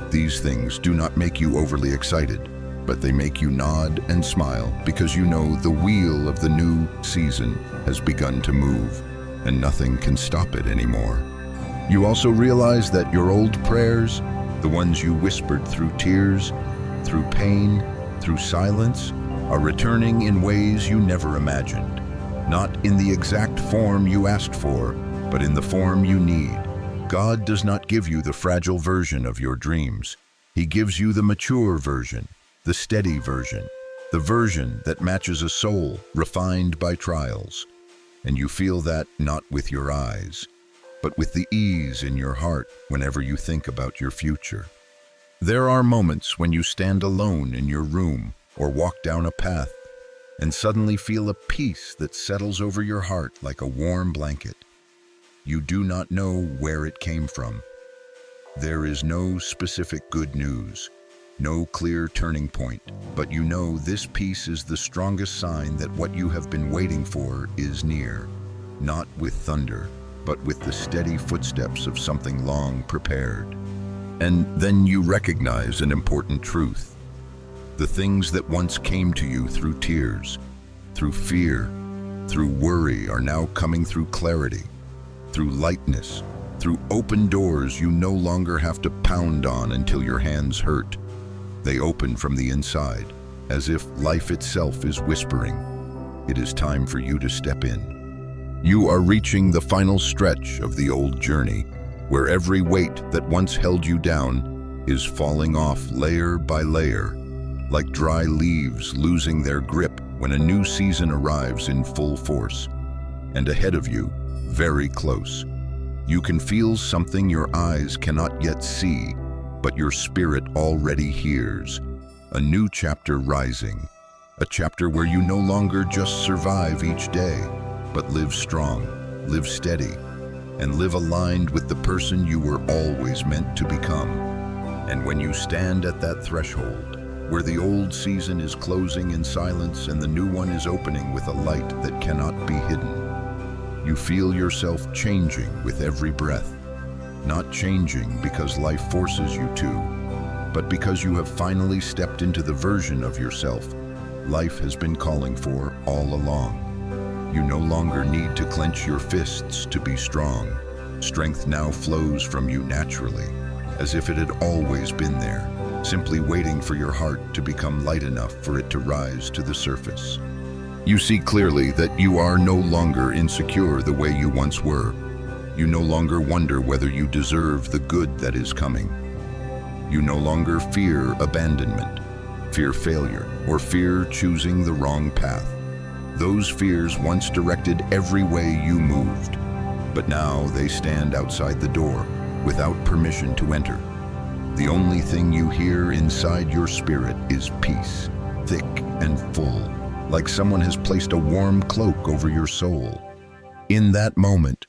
These things do not make you overly excited, but they make you nod and smile because you know the wheel of the new season has begun to move, and nothing can stop it anymore. You also realize that your old prayers, the ones you whispered through tears, through pain, through silence, are returning in ways you never imagined. Not in the exact form you asked for, but in the form you need. God does not give you the fragile version of your dreams. He gives you the mature version, the steady version, the version that matches a soul refined by trials. And you feel that not with your eyes, but with the ease in your heart whenever you think about your future. There are moments when you stand alone in your room or walk down a path and suddenly feel a peace that settles over your heart like a warm blanket. You do not know where it came from. There is no specific good news, no clear turning point, but you know this peace is the strongest sign that what you have been waiting for is near, not with thunder, but with the steady footsteps of something long prepared. And then you recognize an important truth. The things that once came to you through tears, through fear, through worry are now coming through clarity, through lightness, through open doors you no longer have to pound on until your hands hurt. They open from the inside, as if life itself is whispering, "It is time for you to step in." You are reaching the final stretch of the old journey, where every weight that once held you down is falling off layer by layer, like dry leaves losing their grip when a new season arrives in full force. And ahead of you, very close, you can feel something your eyes cannot yet see, but your spirit already hears. A new chapter rising, a chapter where you no longer just survive each day, but live strong, live steady, and live aligned with the person you were always meant to become. And when you stand at that threshold, where the old season is closing in silence and the new one is opening with a light that cannot be hidden, you feel yourself changing with every breath. Not changing because life forces you to, but because you have finally stepped into the version of yourself life has been calling for all along. You no longer need to clench your fists to be strong. Strength now flows from you naturally, as if it had always been there, simply waiting for your heart to become light enough for it to rise to the surface. You see clearly that you are no longer insecure the way you once were. You no longer wonder whether you deserve the good that is coming. You no longer fear abandonment, fear failure, or fear choosing the wrong path. Those fears once directed every way you moved, but now they stand outside the door without permission to enter. The only thing you hear inside your spirit is peace, thick and full, like someone has placed a warm cloak over your soul. In that moment,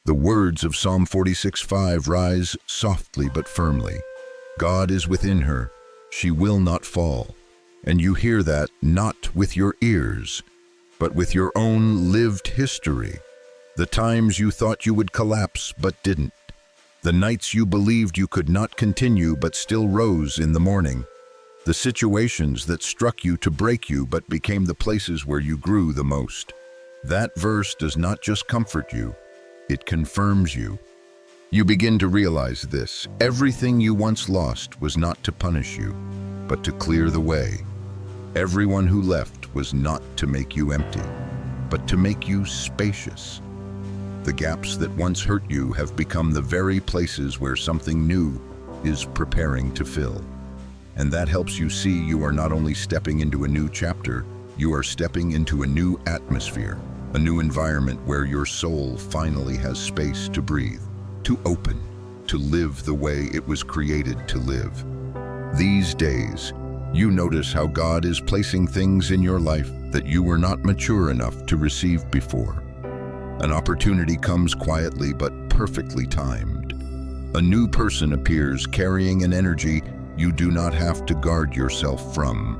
the words of Psalm 46:5 rise softly but firmly. God is within her, She will not fall. And you hear that not with your ears, but with your own lived history. The times you thought you would collapse but didn't. The nights you believed you could not continue but still rose in the morning. The situations that struck you to break you but became the places where you grew the most. That verse does not just comfort you, it confirms you. You begin to realize this: everything you once lost was not to punish you, but to clear the way. Everyone who left was not to make you empty, but to make you spacious. The gaps that once hurt you have become the very places where something new is preparing to fill. And that helps you see you are not only stepping into a new chapter, you are stepping into a new atmosphere, a new environment where your soul finally has space to breathe, to open, to live the way it was created to live. These days, you notice how God is placing things in your life that you were not mature enough to receive before. An opportunity comes quietly but perfectly timed. A new person appears carrying an energy you do not have to guard yourself from.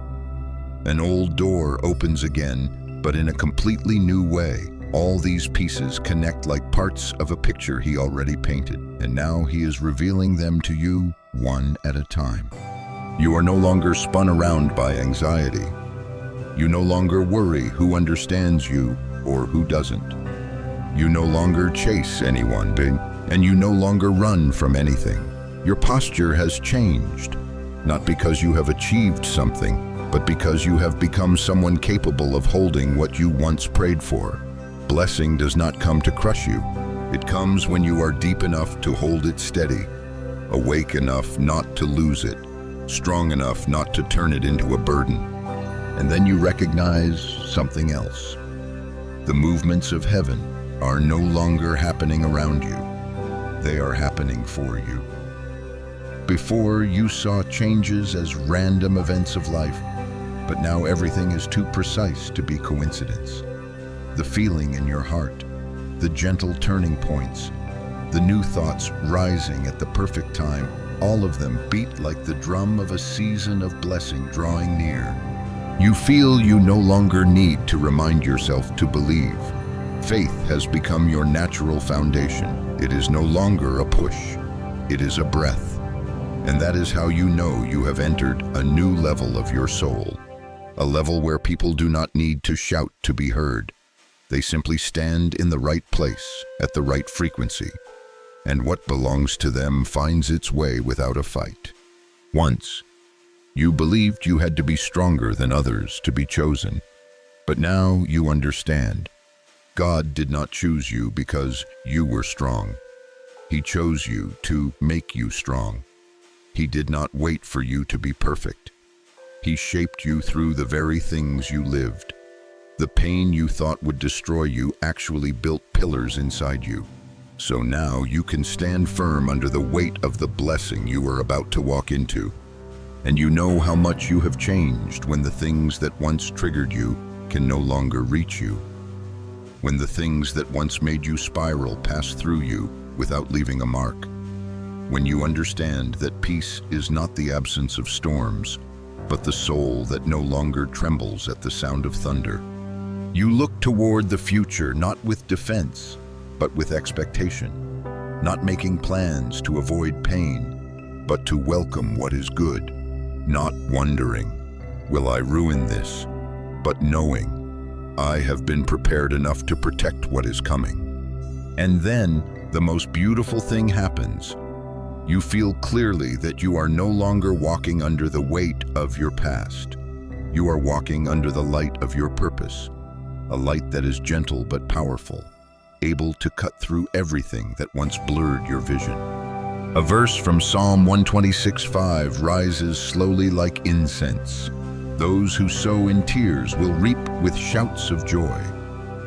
An old door opens again, but in a completely new way. All these pieces connect like parts of a picture he already painted, and now he is revealing them to you one at a time. You are no longer spun around by anxiety. You no longer worry who understands you or who doesn't. You no longer chase anyone, and you no longer run from anything. Your posture has changed, not because you have achieved something, but because you have become someone capable of holding what you once prayed for. Blessing does not come to crush you. It comes when you are deep enough to hold it steady, awake enough not to lose it, strong enough not to turn it into a burden. And then you recognize something else. The movements of heaven are no longer happening around you. They are happening for you. Before, you saw changes as random events of life, but now everything is too precise to be coincidence. The feeling in your heart, the gentle turning points, the new thoughts rising at the perfect time, all of them beat like the drum of a season of blessing drawing near. You feel you no longer need to remind yourself to believe. Faith has become your natural foundation. It is no longer a push, it is a breath. And that is how you know you have entered a new level of your soul. A level where people do not need to shout to be heard. They simply stand in the right place, at the right frequency. And what belongs to them finds its way without a fight. Once, you believed you had to be stronger than others to be chosen. But now you understand. God did not choose you because you were strong. He chose you to make you strong. He did not wait for you to be perfect. He shaped you through the very things you lived. The pain you thought would destroy you actually built pillars inside you. So now you can stand firm under the weight of the blessing you are about to walk into. And you know how much you have changed when the things that once triggered you can no longer reach you. When the things that once made you spiral pass through you without leaving a mark. When you understand that peace is not the absence of storms, but the soul that no longer trembles at the sound of thunder. You look toward the future not with defense, but with expectation, not making plans to avoid pain, but to welcome what is good, not wondering, will I ruin this, but knowing, I have been prepared enough to protect what is coming. And then, the most beautiful thing happens. You feel clearly that you are no longer walking under the weight of your past. You are walking under the light of your purpose, a light that is gentle but powerful, able to cut through everything that once blurred your vision. A verse from Psalm 126:5 rises slowly like incense. Those who sow in tears will reap with shouts of joy.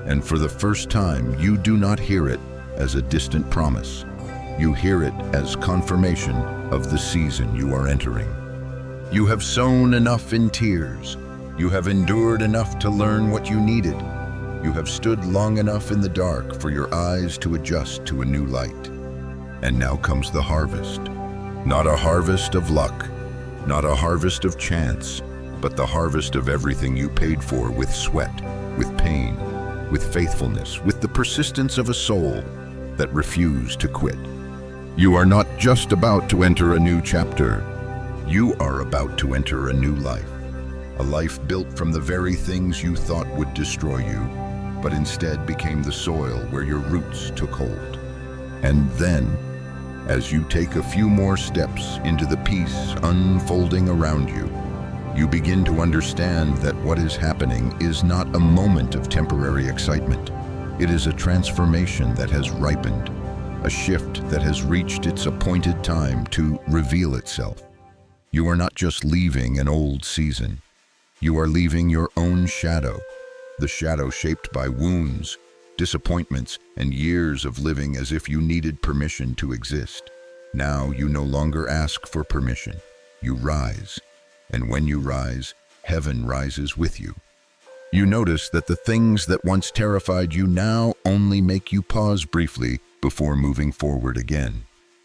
And for the first time, you do not hear it as a distant promise. You hear it as confirmation of the season you are entering. You have sown enough in tears. You have endured enough to learn what you needed. You have stood long enough in the dark for your eyes to adjust to a new light. And now comes the harvest. Not a harvest of luck, Not a harvest of chance, but the harvest of everything you paid for with sweat, with pain, with faithfulness, with the persistence of a soul that refused to quit. You are not just about to enter a new chapter. You are about to enter a new life. A life built from the very things you thought would destroy you, but instead became the soil where your roots took hold. And then, as you take a few more steps into the peace unfolding around you, you begin to understand that what is happening is not a moment of temporary excitement. It is a transformation that has ripened, a shift that has reached its appointed time to reveal itself. You are not just leaving an old season. You are leaving your own shadow, the shadow shaped by wounds, disappointments, and years of living as if you needed permission to exist. Now you no longer ask for permission. You rise, and when you rise, heaven rises with you. You notice that the things that once terrified you now only make you pause briefly before moving forward again.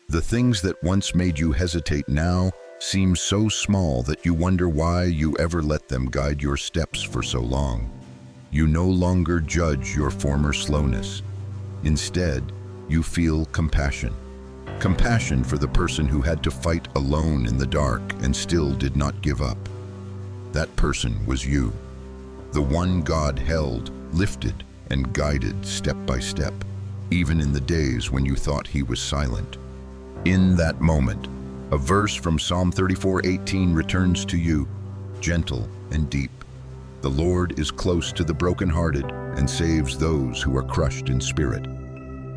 The things that once made you hesitate now seem so small that you wonder why you ever let them guide your steps for so long. You no longer judge your former slowness. Instead, you feel compassion. Compassion for the person who had to fight alone in the dark and still did not give up. That person was you. The one God held, lifted, and guided step by step, even in the days when you thought he was silent. In that moment, a verse from Psalm 34:18 returns to you, gentle and deep. The Lord is close to the brokenhearted and saves those who are crushed in spirit.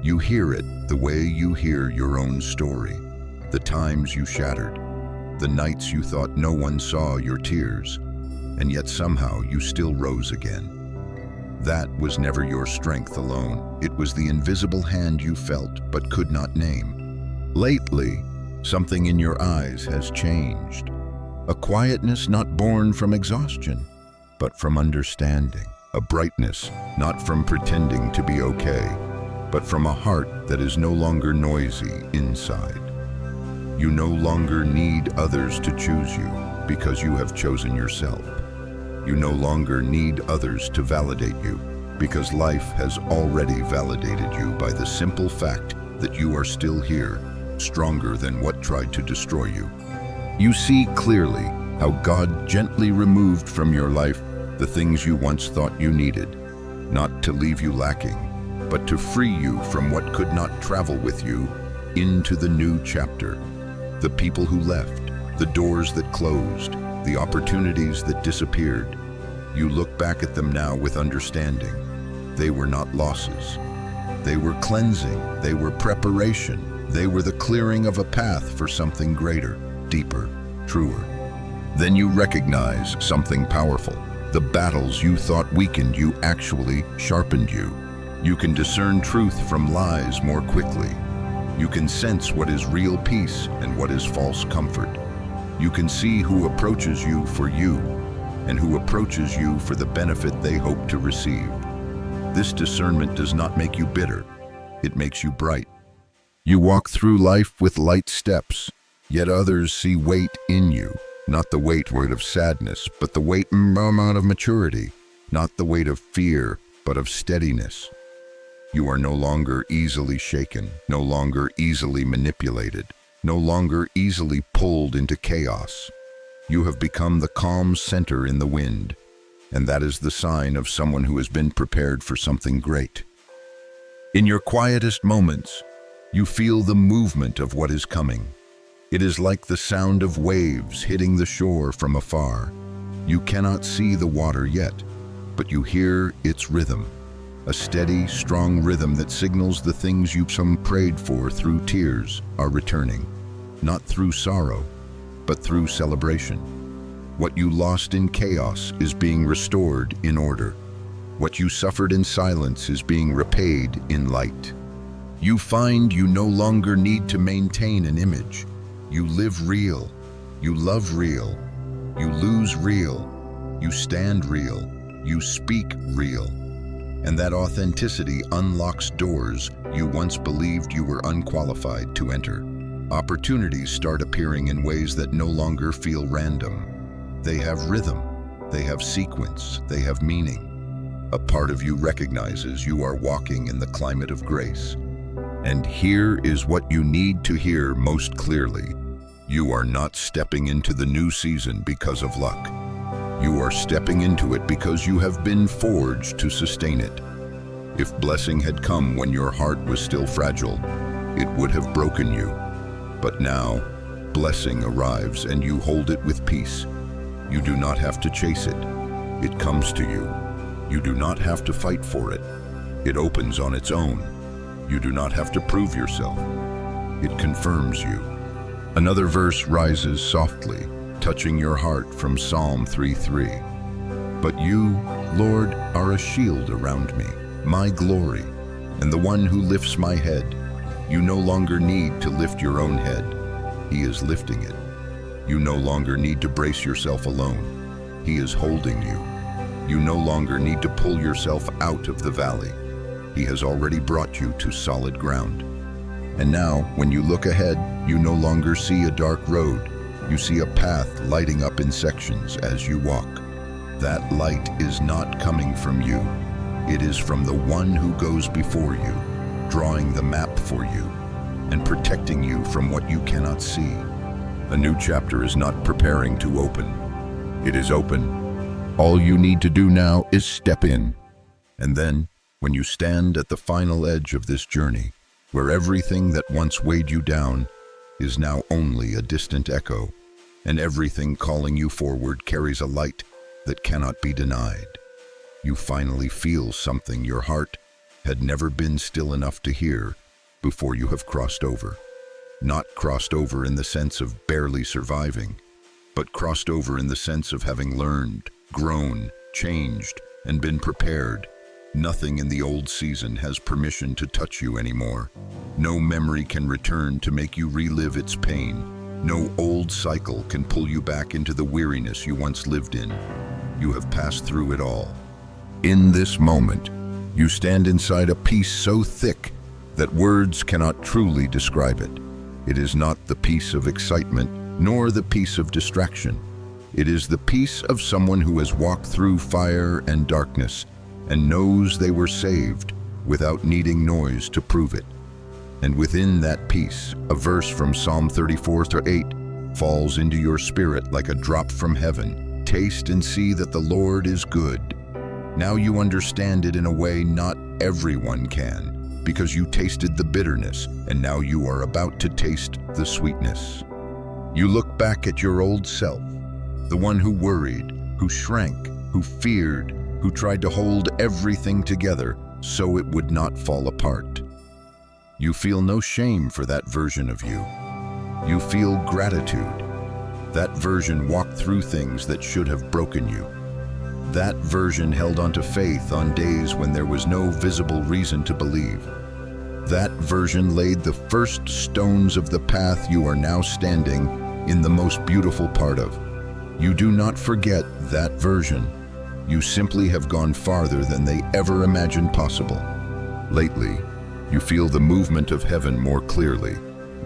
You hear it the way you hear your own story, the times you shattered, the nights you thought no one saw your tears, and yet somehow you still rose again. That was never your strength alone. It was the invisible hand you felt but could not name. Lately, something in your eyes has changed. A quietness not born from exhaustion, but from understanding. A brightness not from pretending to be okay, but from a heart that is no longer noisy inside. You no longer need others to choose you because you have chosen yourself. You no longer need others to validate you because life has already validated you by the simple fact that you are still here, stronger than what tried to destroy you. You see clearly how God gently removed from your life the things you once thought you needed, not to leave you lacking, but to free you from what could not travel with you into the new chapter. The people who left, the doors that closed, the opportunities that disappeared. You look back at them now with understanding. They were not losses. They were cleansing. They were preparation. They were the clearing of a path for something greater, deeper, truer. Then you recognize something powerful. The battles you thought weakened you actually sharpened you. You can discern truth from lies more quickly. You can sense what is real peace and what is false comfort. You can see who approaches you for you and who approaches you for the benefit they hope to receive. This discernment does not make you bitter. It makes you bright. You walk through life with light steps, yet others see weight in you, not the weight of sadness, but the weight of maturity, not the weight of fear, but of steadiness. You are no longer easily shaken, no longer easily manipulated, no longer easily pulled into chaos. You have become the calm center in the wind, and that is the sign of someone who has been prepared for something great. In your quietest moments, you feel the movement of what is coming. It is like the sound of waves hitting the shore from afar. You cannot see the water yet, but you hear its rhythm, a steady, strong rhythm that signals the things you prayed for through tears are returning, not through sorrow, but through celebration. What you lost in chaos is being restored in order. What you suffered in silence is being repaid in light. You find you no longer need to maintain an image. You live real, you love real, you lose real, you stand real, you speak real. And that authenticity unlocks doors you once believed you were unqualified to enter. Opportunities start appearing in ways that no longer feel random. They have rhythm, they have sequence, they have meaning. A part of you recognizes you are walking in the climate of grace. And here is what you need to hear most clearly. You are not stepping into the new season because of luck. You are stepping into it because you have been forged to sustain it. If blessing had come when your heart was still fragile, it would have broken you. But now, blessing arrives and you hold it with peace. You do not have to chase it. It comes to you. You do not have to fight for it. It opens on its own. You do not have to prove yourself. It confirms you. Another verse rises softly, touching your heart from Psalm 3:3. But you, Lord, are a shield around me, my glory, and the one who lifts my head. You no longer need to lift your own head. He is lifting it. You no longer need to brace yourself alone. He is holding you. You no longer need to pull yourself out of the valley. He has already brought you to solid ground. And now, when you look ahead, you no longer see a dark road. You see a path lighting up in sections as you walk. That light is not coming from you. It is from the one who goes before you, drawing the map for you, and protecting you from what you cannot see. A new chapter is not preparing to open. It is open. All you need to do now is step in. And then, when you stand at the final edge of this journey, where everything that once weighed you down is now only a distant echo, and everything calling you forward carries a light that cannot be denied, you finally feel something your heart had never been still enough to hear before you have crossed over. Not crossed over in the sense of barely surviving, but crossed over in the sense of having learned, grown, changed, and been prepared. Nothing in the old season has permission to touch you anymore. No memory can return to make you relive its pain. No old cycle can pull you back into the weariness you once lived in. You have passed through it all. In this moment, you stand inside a peace so thick that words cannot truly describe it. It is not the peace of excitement, nor the peace of distraction. It is the peace of someone who has walked through fire and darkness and knows they were saved without needing noise to prove it. And within that peace, a verse from Psalm 34:8 falls into your spirit like a drop from heaven. Taste and see that the Lord is good. Now you understand it in a way not everyone can, because you tasted the bitterness, and now you are about to taste the sweetness. You look back at your old self, the one who worried, who shrank, who feared, who tried to hold everything together so it would not fall apart. You feel no shame for that version of you. You feel gratitude. That version walked through things that should have broken you. That version held onto faith on days when there was no visible reason to believe. That version laid the first stones of the path you are now standing in the most beautiful part of. You do not forget that version. You simply have gone farther than they ever imagined possible. Lately, you feel the movement of heaven more clearly,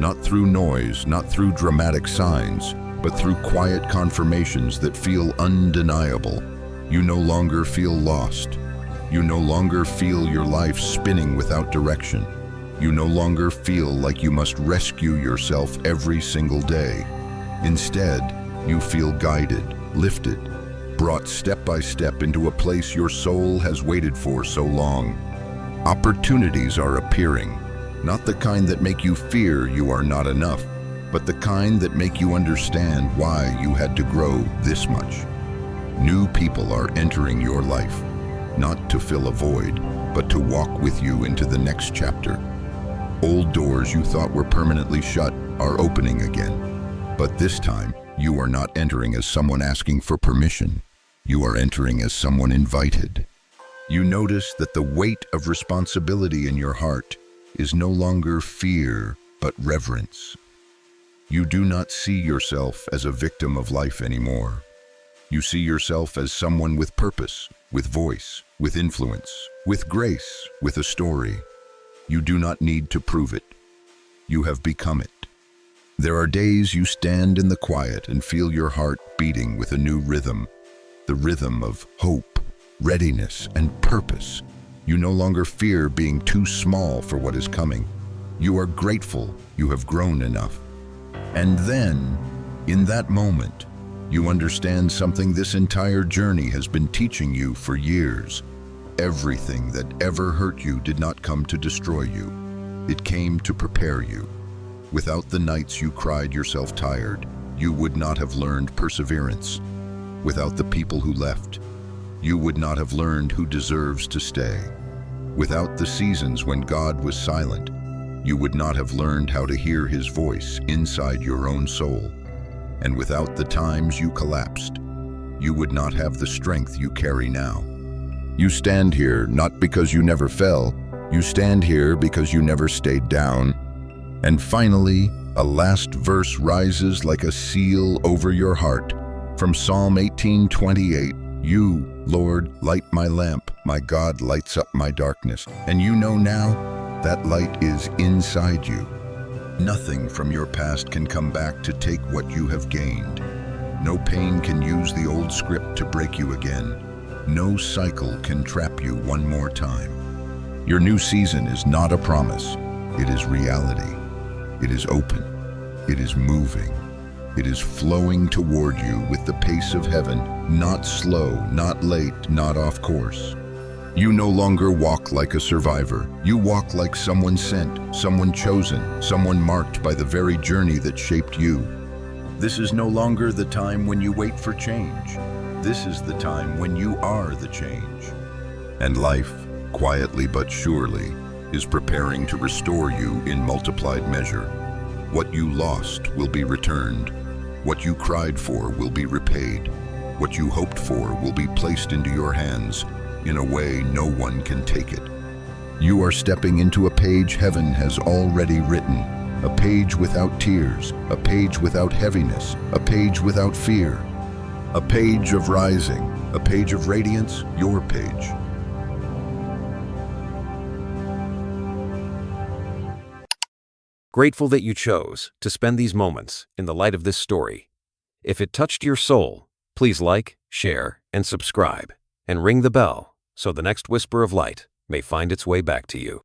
not through noise, not through dramatic signs, but through quiet confirmations that feel undeniable. You no longer feel lost. You no longer feel your life spinning without direction. You no longer feel like you must rescue yourself every single day. Instead, you feel guided, lifted, brought step by step into a place your soul has waited for so long. Opportunities are appearing, not the kind that make you fear you are not enough, but the kind that make you understand why you had to grow this much. New people are entering your life, not to fill a void, but to walk with you into the next chapter. Old doors you thought were permanently shut are opening again, but this time you are not entering as someone asking for permission. You are entering as someone invited. You notice that the weight of responsibility in your heart is no longer fear, but reverence. You do not see yourself as a victim of life anymore. You see yourself as someone with purpose, with voice, with influence, with grace, with a story. You do not need to prove it. You have become it. There are days you stand in the quiet and feel your heart beating with a new rhythm, the rhythm of hope, readiness, and purpose. You no longer fear being too small for what is coming. You are grateful you have grown enough. And then, in that moment, you understand something this entire journey has been teaching you for years. Everything that ever hurt you did not come to destroy you. It came to prepare you. Without the nights you cried yourself tired, you would not have learned perseverance. Without the people who left, you would not have learned who deserves to stay. Without the seasons when God was silent, you would not have learned how to hear His voice inside your own soul. And without the times you collapsed, you would not have the strength you carry now. You stand here not because you never fell, you stand here because you never stayed down. And finally, a last verse rises like a seal over your heart. From Psalm 18:28, "You, Lord, light my lamp, my God lights up my darkness." And you know now, that light is inside you. Nothing from your past can come back to take what you have gained. No pain can use the old script to break you again. No cycle can trap you one more time. Your new season is not a promise, it is reality. It is open, it is moving, it is flowing toward you with the pace of heaven, not slow, not late, not off course. You no longer walk like a survivor. You walk like someone sent, someone chosen, someone marked by the very journey that shaped you. This is no longer the time when you wait for change. This is the time when you are the change. And life, quietly but surely, is preparing to restore you in multiplied measure. What you lost will be returned. What you cried for will be repaid. What you hoped for will be placed into your hands in a way no one can take it. You are stepping into a page heaven has already written, a page without tears, a page without heaviness, a page without fear, a page of rising, a page of radiance, your page. Grateful that you chose to spend these moments in the light of this story. If it touched your soul, please like, share, and subscribe, and ring the bell so the next whisper of light may find its way back to you.